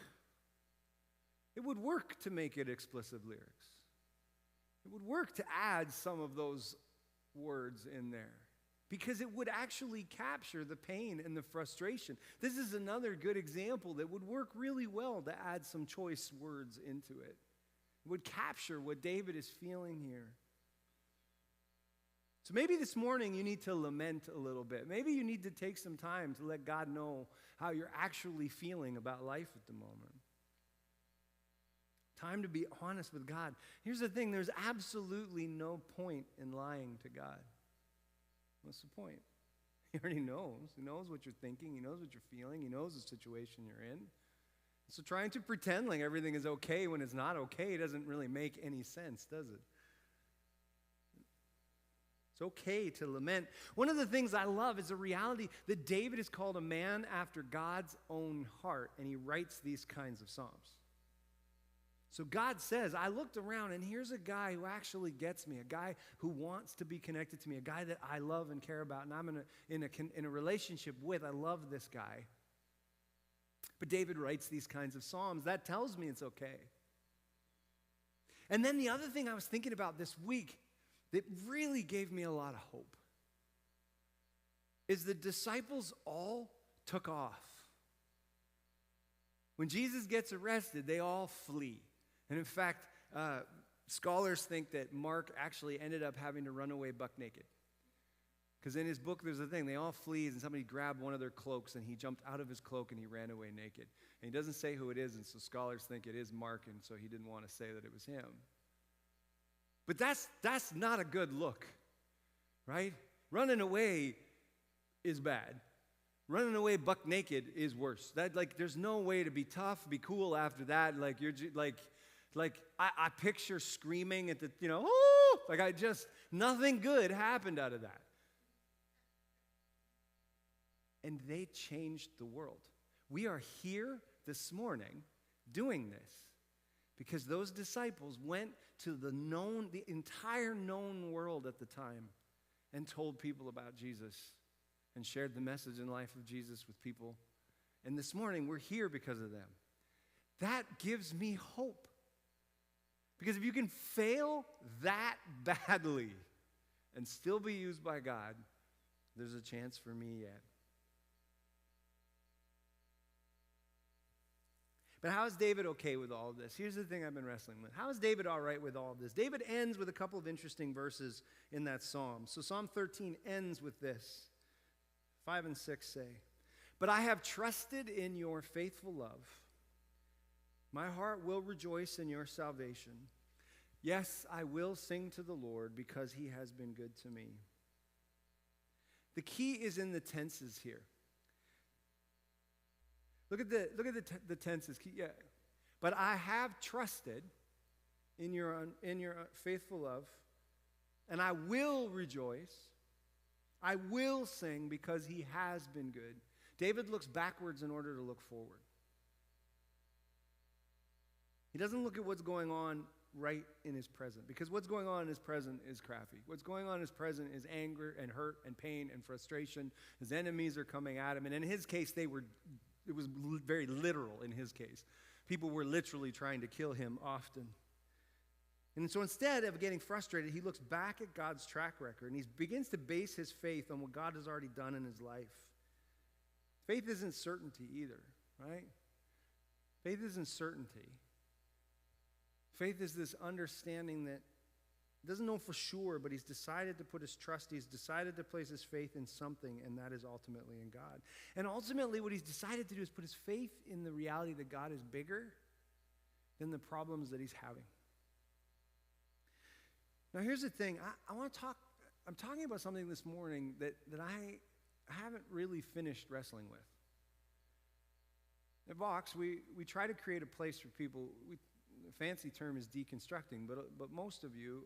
Speaker 1: It would work to make it explicit lyrics. It would work to add some of those words in there because it would actually capture the pain and the frustration. This is another good example that would work really well to add some choice words into it. It would capture what David is feeling here. So maybe this morning you need to lament a little bit. Maybe you need to take some time to let God know how you're actually feeling about life at the moment. Time to be honest with God. Here's the thing, there's absolutely no point in lying to God. What's the point? He already knows. He knows what you're thinking. He knows what you're feeling. He knows the situation you're in. So trying to pretend like everything is okay when it's not okay doesn't really make any sense, does it? It's okay to lament. One of the things I love is the reality that David is called a man after God's own heart, and he writes these kinds of psalms. So God says, I looked around, and here's a guy who actually gets me, a guy who wants to be connected to me, a guy that I love and care about, and I'm in a relationship with. I love this guy. But David writes these kinds of psalms. That tells me it's okay. And then the other thing I was thinking about this week that really gave me a lot of hope is the disciples all took off. When Jesus gets arrested, they all flee. And in fact, scholars think that Mark actually ended up having to run away buck naked. Because in his book, there's a thing. They all flee, and somebody grabbed one of their cloaks, and he jumped out of his cloak, and he ran away naked. And he doesn't say who it is, and so scholars think it is Mark, and so he didn't want to say that it was him. But that's not a good look, right? Running away is bad. Running away buck naked is worse. There's no way to be tough, be cool after that. Like, I picture screaming at the, "Ooh!" Like nothing good happened out of that. And they changed the world. We are here this morning doing this because those disciples went to the entire known world at the time and told people about Jesus and shared the message and life of Jesus with people. And this morning, we're here because of them. That gives me hope. Because if you can fail that badly and still be used by God, there's a chance for me yet. But how is David okay with all of this? Here's the thing I've been wrestling with. How is David all right with all of this? David ends with a couple of interesting verses in that psalm. So Psalm 13 ends with this. 5 and 6 say, "But I have trusted in your faithful love. My heart will rejoice in your salvation. Yes, I will sing to the Lord because he has been good to me." The key is in the tenses here. Look at the tenses. Yeah. "But I have trusted in your faithful love, and I will rejoice. I will sing because he has been good." David looks backwards in order to look forward. He doesn't look at what's going on right in his present, because what's going on in his present is crappy. What's going on in his present is anger and hurt and pain and frustration. His enemies are coming at him, and in his case, it was very literal in his case. People were literally trying to kill him often. And so instead of getting frustrated, he looks back at God's track record, and he begins to base his faith on what God has already done in his life. Faith isn't certainty either, right? Faith isn't certainty. Faith is this understanding that doesn't know for sure, but he's decided to put his trust, he's decided to place his faith in something, and that is ultimately in God. And ultimately what he's decided to do is put his faith in the reality that God is bigger than the problems that he's having. Now here's the thing, I'm talking about something this morning that I haven't really finished wrestling with. At Vox, we try to create a place for people. The fancy term is deconstructing, but most of you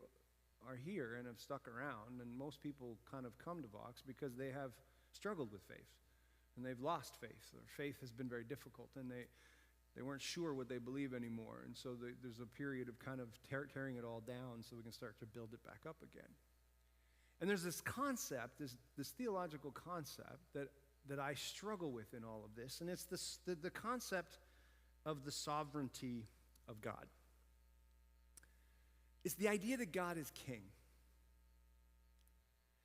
Speaker 1: are here and have stuck around, and most people kind of come to Vox because they have struggled with faith, and they've lost faith. Their faith has been very difficult, and they weren't sure what they believe anymore, and so there's a period of kind of tearing it all down so we can start to build it back up again. And there's this concept, this theological concept that I struggle with in all of this, and it's the concept of the sovereignty of God. It's the idea that God is king.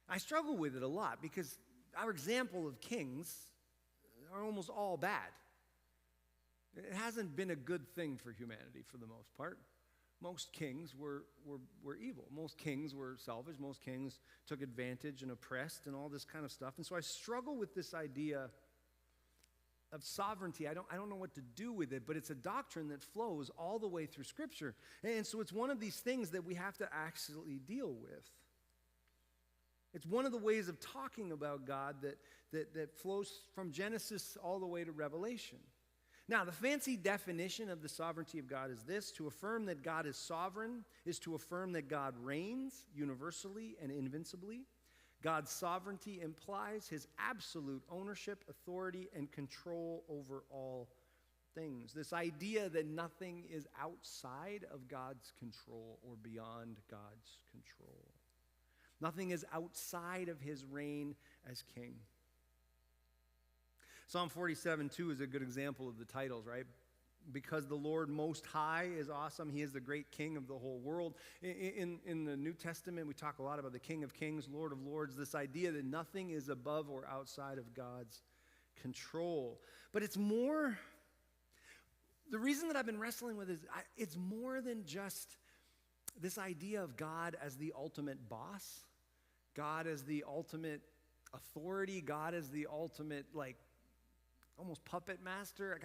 Speaker 1: I struggle with it a lot because our example of kings are almost all bad. It hasn't been a good thing for humanity for the most part. Most kings were evil. Most kings were selfish. Most kings took advantage and oppressed and all this kind of stuff. And so I struggle with this idea of sovereignty. I don't know what to do with it, but it's a doctrine that flows all the way through Scripture. And so it's one of these things that we have to actually deal with. It's one of the ways of talking about God that flows from Genesis all the way to Revelation. Now, the fancy definition of the sovereignty of God is this: to affirm that God is sovereign is to affirm that God reigns universally and invincibly. God's sovereignty implies his absolute ownership, authority, and control over all things. This idea that nothing is outside of God's control or beyond God's control. Nothing is outside of his reign as king. Psalm 47:2 is a good example of the titles, right? Because the Lord Most High is awesome. He is the great king of the whole world. In the New Testament, we talk a lot about the King of Kings, Lord of Lords, this idea that nothing is above or outside of God's control. But it's more, the reason that I've been wrestling with is it's more than just this idea of God as the ultimate boss, God as the ultimate authority, God as the ultimate, almost puppet master.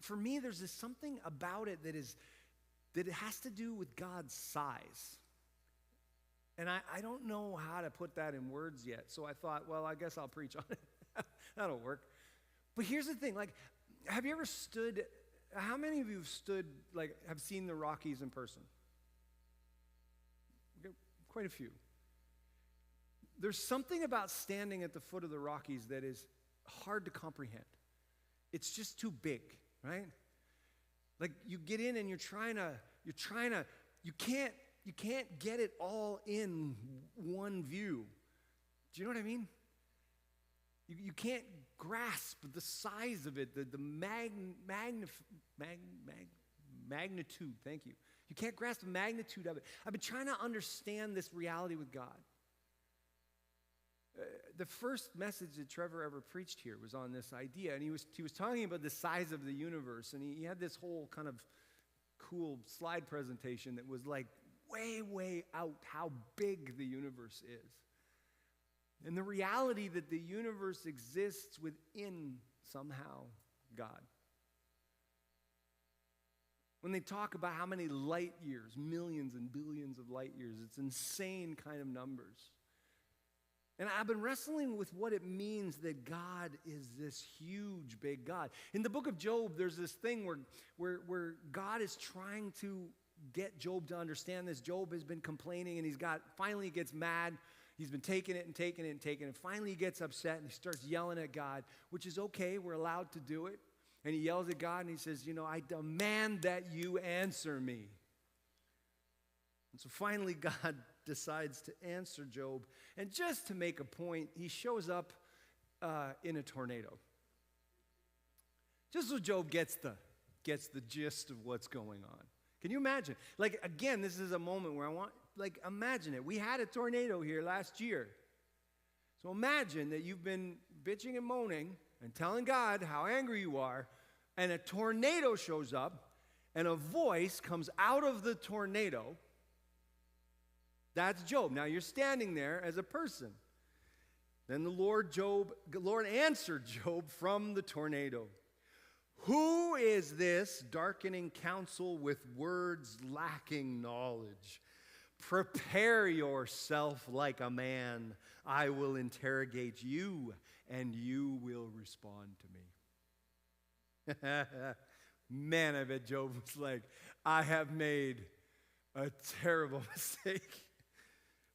Speaker 1: For me, there's this something about it that it has to do with God's size. And I don't know how to put that in words yet. So I thought, well, I guess I'll preach on it. That'll work. But here's the thing, have you ever stood how many of you have stood, like, have seen the Rockies in person? Okay, quite a few. There's something about standing at the foot of the Rockies that is hard to comprehend. It's just too big, right? Like, you get in and you can't get it all in one view. Do you know what I mean? You can't grasp the size of it, the magnitude, thank you. You can't grasp the magnitude of it. I've been trying to understand this reality with God. The first message that Trevor ever preached here was on this idea, and he was talking about the size of the universe, and he had this whole kind of cool slide presentation that was like way out how big the universe is. And the reality that the universe exists within somehow God. When they talk about how many light years, millions and billions of light years, it's insane kind of numbers. And I've been wrestling with what it means that God is this huge, big God. In the book of Job, there's this thing where God is trying to get Job to understand this. Job has been complaining, and finally he gets mad. He's been taking it. Finally he gets upset, and he starts yelling at God, which is okay. We're allowed to do it. And he yells at God, and he says, I demand that you answer me. And so finally God decides to answer Job. And just to make a point, he shows up in a tornado. Just so Job gets the gist of what's going on. Can you imagine? Like, again, this is a moment where imagine it. We had a tornado here last year. So imagine that you've been bitching and moaning and telling God how angry you are, and a tornado shows up, and a voice comes out of the tornado. That's Job. Now you're standing there as a person. Then the Lord answered Job from the tornado. Who is this darkening counsel with words lacking knowledge? Prepare yourself like a man. I will interrogate you, and you will respond to me. Man, I bet Job was like, I have made a terrible mistake.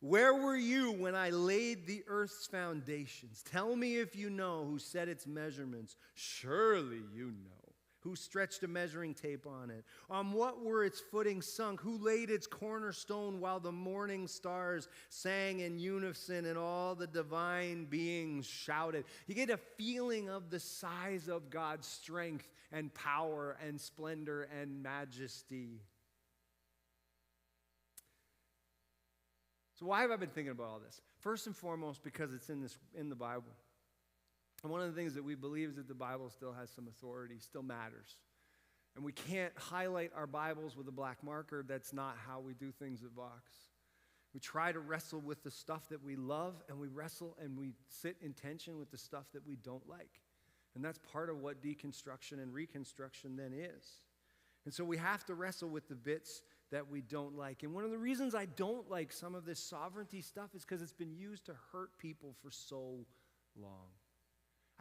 Speaker 1: Where were you when I laid the earth's foundations? Tell me if you know who set its measurements. Surely you know. Who stretched a measuring tape on it? On what were its footings sunk? Who laid its cornerstone while the morning stars sang in unison and all the divine beings shouted? You get a feeling of the size of God's strength and power and splendor and majesty. So why have I been thinking about all this? First and foremost, because it's in the Bible. And one of the things that we believe is that the Bible still has some authority, still matters. And we can't highlight our Bibles with a black marker. That's not how we do things at Vox. We try to wrestle with the stuff that we love, and we wrestle and we sit in tension with the stuff that we don't like. And that's part of what deconstruction and reconstruction then is. And so we have to wrestle with the bits that we don't like. And one of the reasons I don't like some of this sovereignty stuff is because it's been used to hurt people for so long.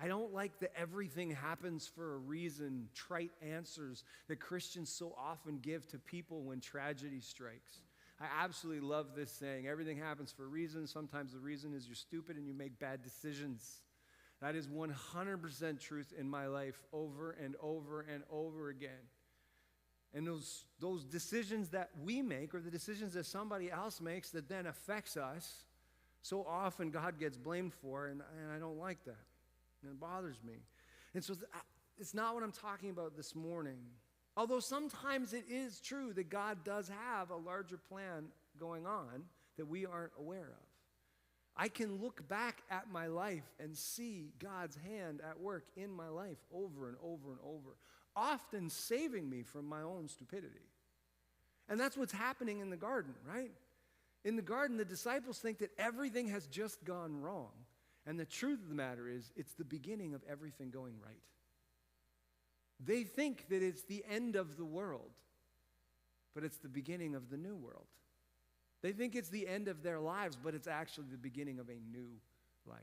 Speaker 1: I don't like the everything happens for a reason, trite answers that Christians so often give to people when tragedy strikes. I absolutely love this saying, everything happens for a reason. Sometimes the reason is you're stupid and you make bad decisions. That is 100% truth in my life over and over and over again. And those decisions that we make or the decisions that somebody else makes that then affects us, so often God gets blamed for, and I don't like that. And it bothers me. And so it's not what I'm talking about this morning. Although sometimes it is true that God does have a larger plan going on that we aren't aware of. I can look back at my life and see God's hand at work in my life over and over and over, often saving me from my own stupidity. And that's what's happening in the garden, right? In the garden, the disciples think that everything has just gone wrong. And the truth of the matter is, it's the beginning of everything going right. They think that it's the end of the world, but it's the beginning of the new world. They think it's the end of their lives, but it's actually the beginning of a new life.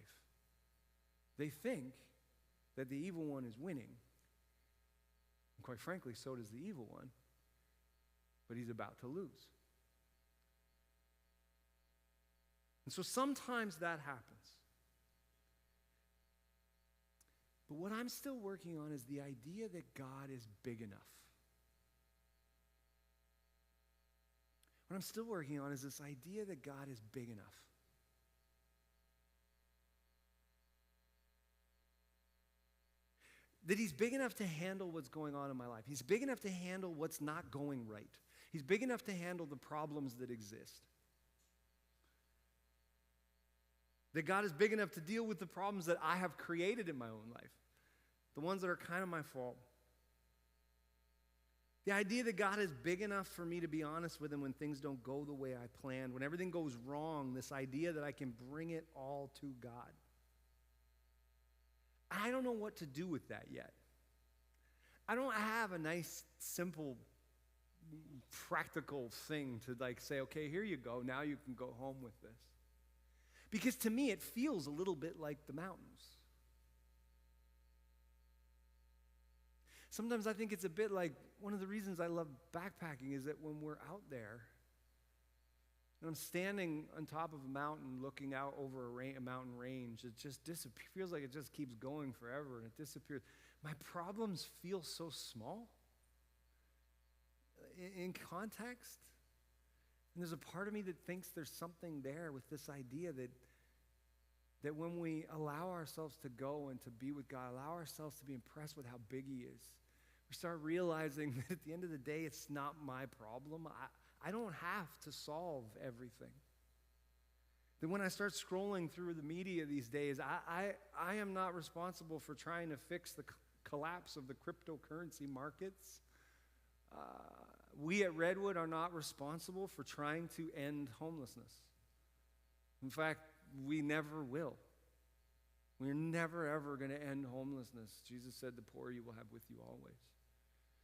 Speaker 1: They think that the evil one is winning. Quite frankly, so does the evil one. But he's about to lose. And so sometimes that happens. But what I'm still working on is the idea that God is big enough. What I'm still working on is this idea that God is big enough. That he's big enough to handle what's going on in my life. He's big enough to handle what's not going right. He's big enough to handle the problems that exist. That God is big enough to deal with the problems that I have created in my own life. The ones that are kind of my fault. The idea that God is big enough for me to be honest with him when things don't go the way I planned. When everything goes wrong, this idea that I can bring it all to God. I don't know what to do with that yet. I don't have a nice, simple, practical thing to say, okay, here you go. Now you can go home with this. Because to me, it feels a little bit like the mountains. Sometimes I think it's a bit like one of the reasons I love backpacking is that when we're out there, and I'm standing on top of a mountain looking out over a mountain range, it just feels like it just keeps going forever and it disappears. My problems feel so small in context. And there's a part of me that thinks there's something there with this idea that when we allow ourselves to go and to be with God, allow ourselves to be impressed with how big he is, we start realizing that at the end of the day, it's not my problem. I don't have to solve everything. That when I start scrolling through the media these days, I am not responsible for trying to fix the collapse of the cryptocurrency markets. We at Redwood are not responsible for trying to end homelessness. In fact, we never will. We're never, ever going to end homelessness. Jesus said, the poor you will have with you always.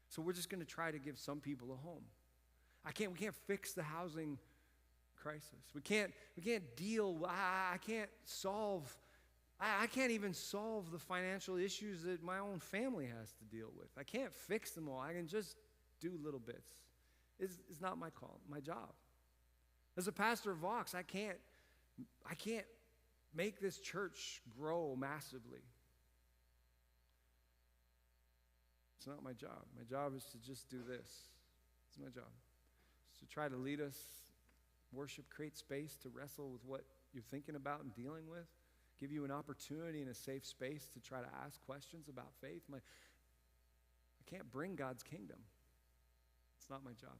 Speaker 1: So we're just going to try to give some people a home. We can't fix the housing crisis. We can't deal, I can't even solve the financial issues that my own family has to deal with. I can't fix them all. I can just do little bits. It's not my call, my job. As a pastor of Vox, I can't make this church grow massively. It's not my job. My job is to just do this. It's my job. It's to try to lead us, worship, create space to wrestle with what you're thinking about and dealing with, give you an opportunity and a safe space to try to ask questions about faith. I can't bring God's kingdom. It's not my job.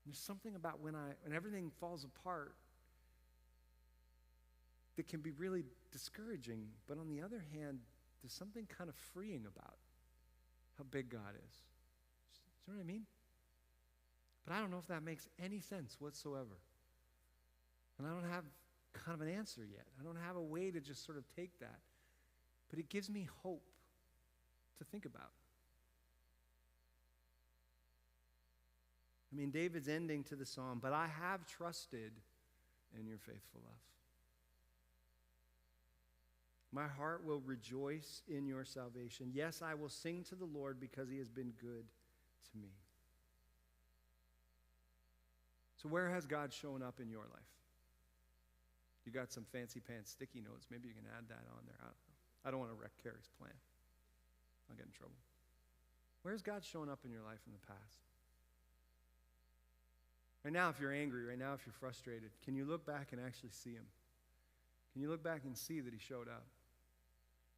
Speaker 1: There's something about when everything falls apart that can be really discouraging, but on the other hand, there's something kind of freeing about how big God is. Do you know what I mean? But I don't know if that makes any sense whatsoever. And I don't have kind of an answer yet. I don't have a way to just sort of take that. But it gives me hope to think about. I mean, David's ending to the psalm, but I have trusted in your faithful love. My heart will rejoice in your salvation. Yes, I will sing to the Lord because he has been good to me. So where has God shown up in your life? You got some fancy pants sticky notes. Maybe you can add that on there. I don't want to wreck Carrie's plan. I'll get in trouble. Where's God shown up in your life in the past? Right now, if you're angry, right now, if you're frustrated, can you look back and actually see him? Can you look back and see that he showed up?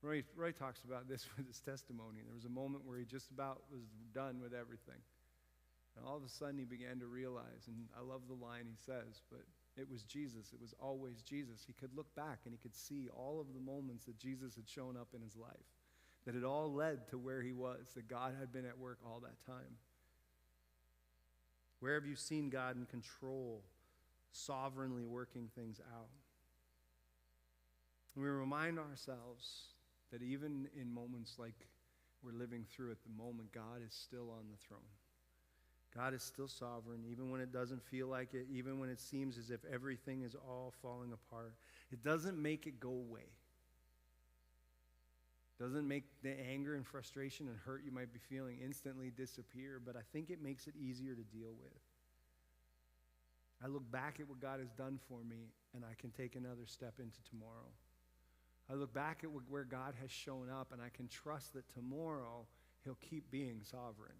Speaker 1: Roy talks about this with his testimony. There was a moment where he just about was done with everything. And all of a sudden he began to realize, and I love the line he says, but it was Jesus. It was always Jesus. He could look back and he could see all of the moments that Jesus had shown up in his life, that it all led to where he was, that God had been at work all that time. Where have you seen God in control, sovereignly working things out? And we remind ourselves that even in moments like we're living through at the moment, God is still on the throne. God is still sovereign, even when it doesn't feel like it, even when it seems as if everything is all falling apart. It doesn't make it go away. Doesn't make the anger and frustration and hurt you might be feeling instantly disappear, but I think it makes it easier to deal with. I look back at what God has done for me, and I can take another step into tomorrow. I look back at where God has shown up, and I can trust that tomorrow he'll keep being sovereign.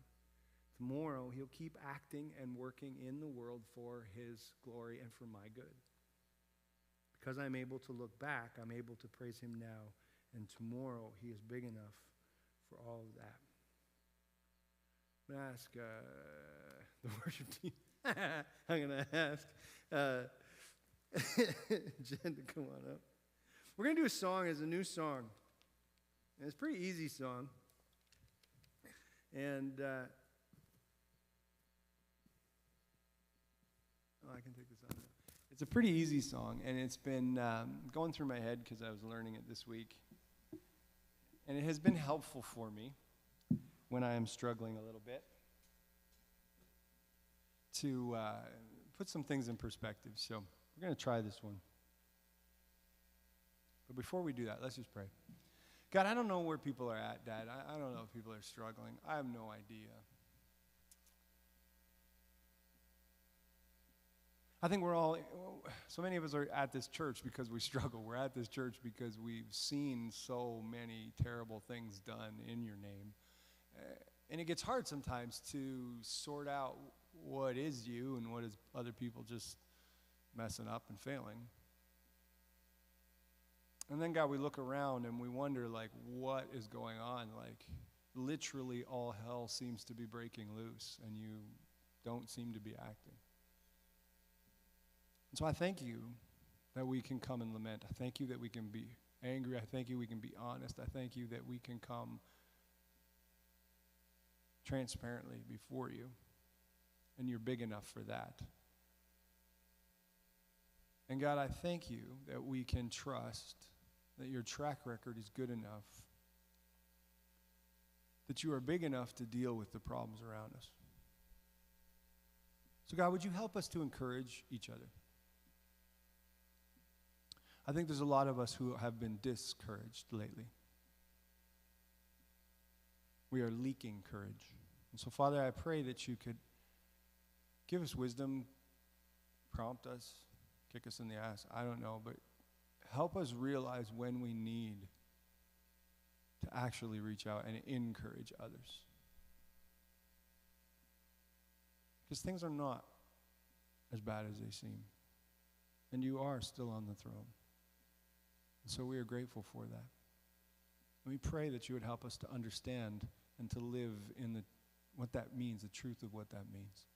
Speaker 1: Tomorrow he'll keep acting and working in the world for his glory and for my good. Because I'm able to look back, I'm able to praise him now, and tomorrow he is big enough for all of that. I'm going to ask the worship team. I'm going to ask Jen to come on up. We're going to do a song as a new song. And it's a pretty easy song. And I can take this on now. It's a pretty easy song, and it's been going through my head because I was learning it this week. And it has been helpful for me when I am struggling a little bit to put some things in perspective. So we're going to try this one. But before we do that, let's just pray. God, I don't know where people are at, Dad. I don't know if people are struggling. I have no idea. I think so many of us are at this church because we struggle. We're at this church because we've seen so many terrible things done in your name. And it gets hard sometimes to sort out what is you and what is other people just messing up and failing. And then, God, we look around and we wonder, like, what is going on? Like, literally all hell seems to be breaking loose, and you don't seem to be acting. And so I thank you that we can come and lament. I thank you that we can be angry. I thank you we can be honest. I thank you that we can come transparently before you, and you're big enough for that. And God, I thank you that we can trust that your track record is good enough, that you are big enough to deal with the problems around us. So God, would you help us to encourage each other? I think there's a lot of us who have been discouraged lately. We are leaking courage. And so, Father, I pray that you could give us wisdom, prompt us, kick us in the ass, I don't know, but help us realize when we need to actually reach out and encourage others. Because things are not as bad as they seem. And you are still on the throne. And so we are grateful for that. And we pray that you would help us to understand and to live in what that means, the truth of what that means.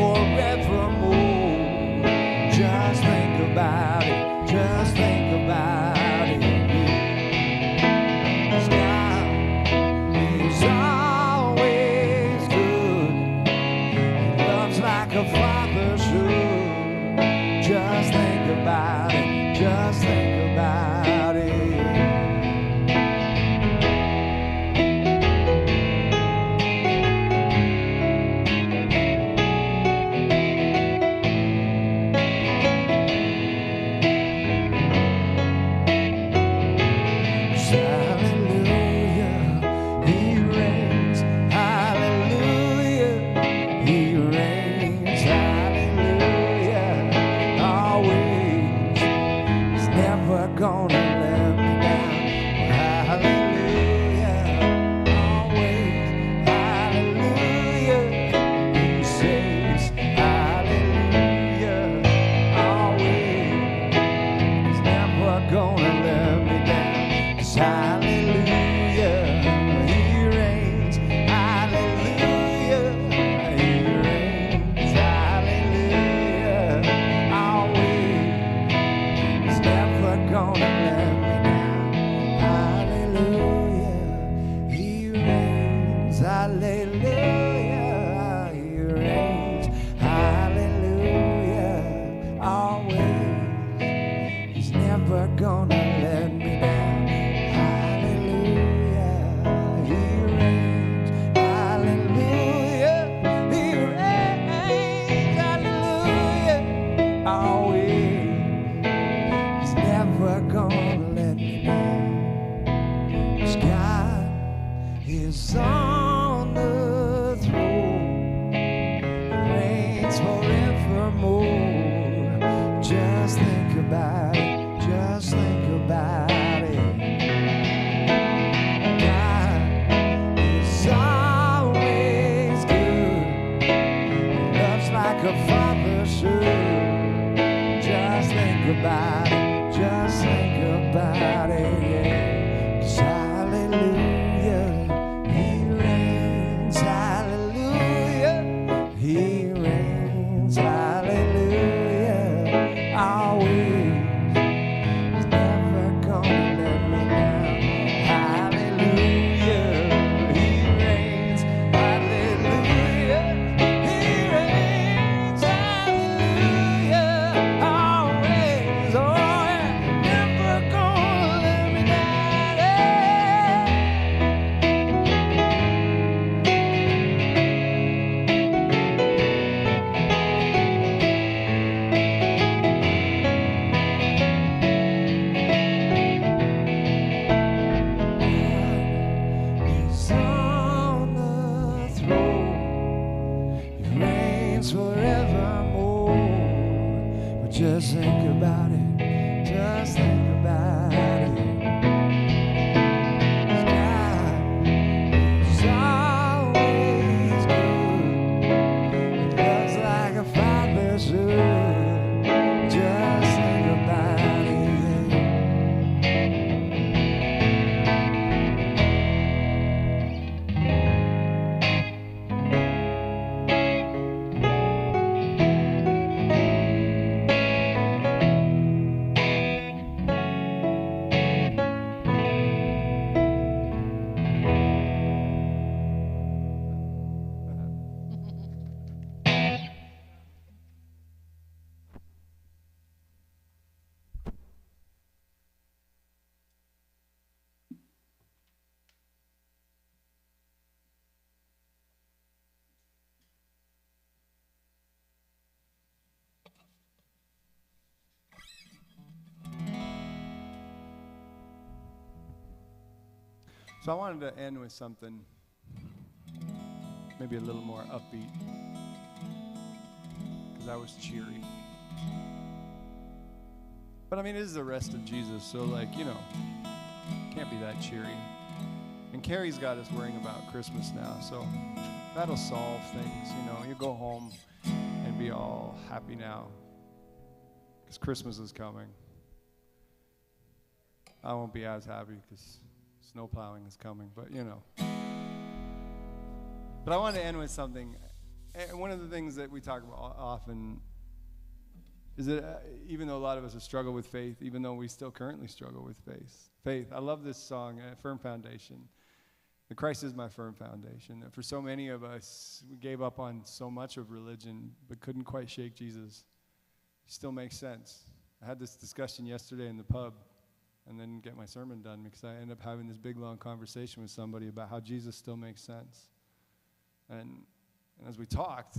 Speaker 1: forevermore. Just think about it, just think about it. God is always good. He loves like a father should. Just think about it, just think about it. Just think about it, just think about it. God is always good. He loves like a father should. Just think about it. So I wanted to end with something maybe a little more upbeat, because I was cheery. But I mean, it is the rest of Jesus, so like, you know, can't be that cheery. And Carrie's got us worrying about Christmas now, so that'll solve things, you know. You go home and be all happy now, because Christmas is coming. I won't be as happy because snow plowing is coming, but you know. But I wanted to end with something, And one of the things that we talk about often is that even though a lot of us have struggled with faith, even though we still currently struggle with faith, I love this song, Firm Foundation. That Christ is my firm foundation. That for so many of us, we gave up on so much of religion, but couldn't quite shake Jesus. He still makes sense. I had this discussion yesterday in the pub, and then get my sermon done because I ended up having this big, long conversation with somebody about how Jesus still makes sense. And as we talked,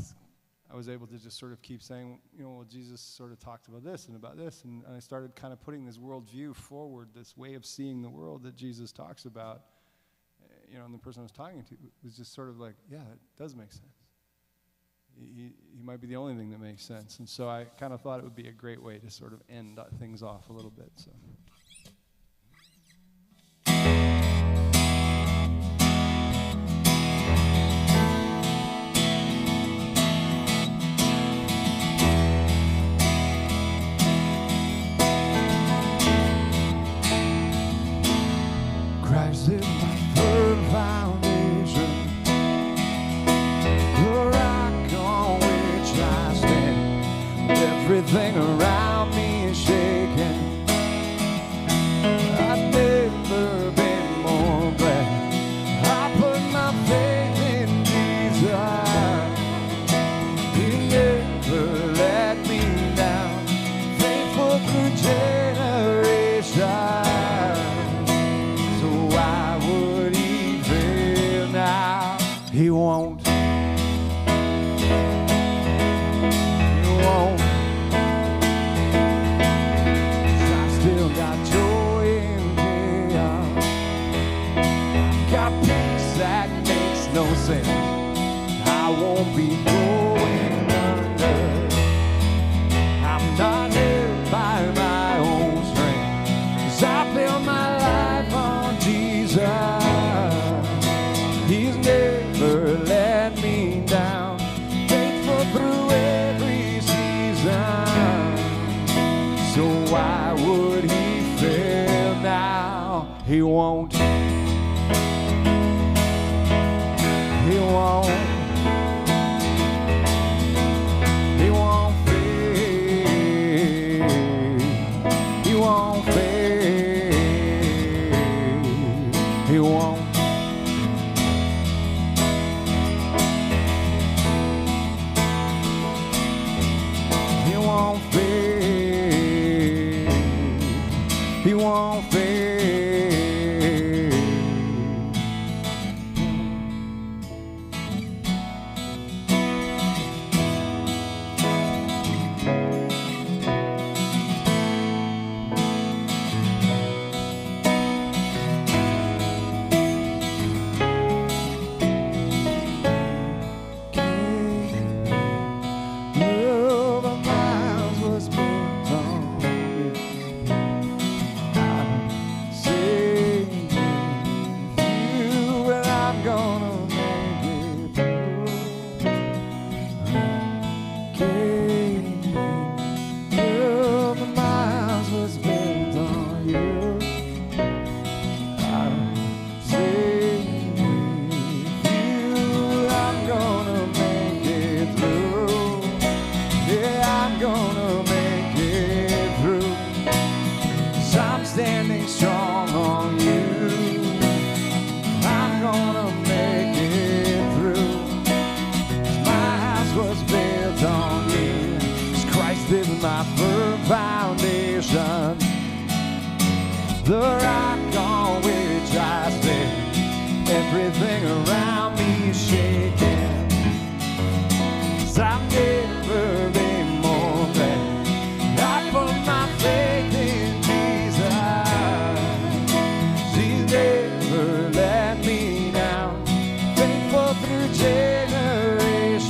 Speaker 1: I was able to just sort of keep saying, well, Jesus sort of talked about this and about this, and I started kind of putting this worldview forward, this way of seeing the world that Jesus talks about. And the person I was talking to was just sort of like, yeah, it does make sense. He might be the only thing that makes sense. And so I kind of thought it would be a great way to sort of end things off a little bit. So. Christ is my firm foundation, the rock on which I stand. Everything around me is shaking. I've never been more glad I put my faith in Jesus. He never let me down, faithful through generations. He won't. He won't. 'Cause I still got joy in chaos. Got peace that makes no sense. I won't be going under. I'm not held by my own strength. 'Cause I build my life on Jesus. He's never let me down, faithful through every season. So why would he fail now? He won't. He won't. He won't fail. He won't fail. He won't. He won't fail. Standing strong on you, I'm gonna make it through. 'Cause my house was built on you. 'Cause Christ is my firm foundation, the rock on which I stand. Everything around me is shaking. 'Cause I've never been more glad I put my faith in. Never let me down, faithful through generations.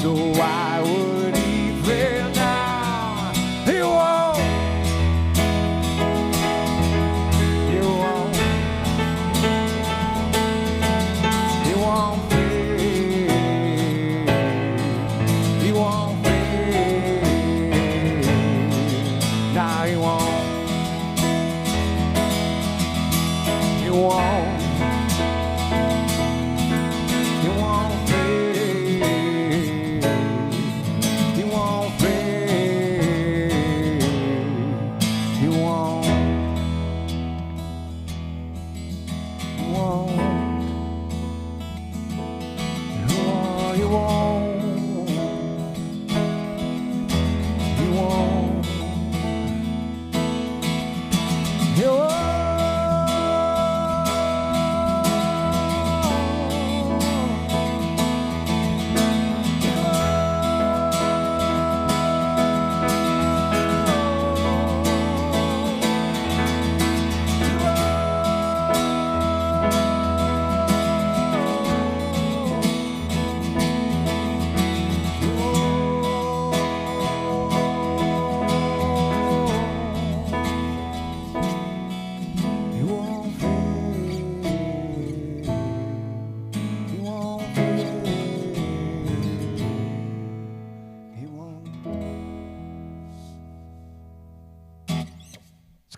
Speaker 1: So why would he fail now? He won't. He won't. He won't fail. He won't fail. Nah, he won't. He won't fail.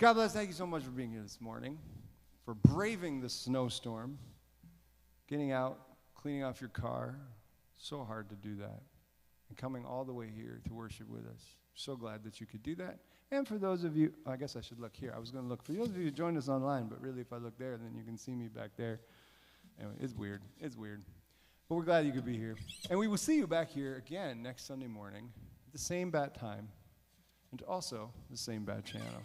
Speaker 1: God bless. Thank you so much for being here this morning, for braving the snowstorm, getting out, cleaning off your car. So hard to do that. And coming all the way here to worship with us. So glad that you could do that. And for those of you, I guess I should look here. I was going to look for those of you who joined us online, but really if I look there, then you can see me back there. Anyway, it's weird. It's weird. But we're glad you could be here. And we will see you back here again next Sunday morning, at the same bat time, and also the same bat channel.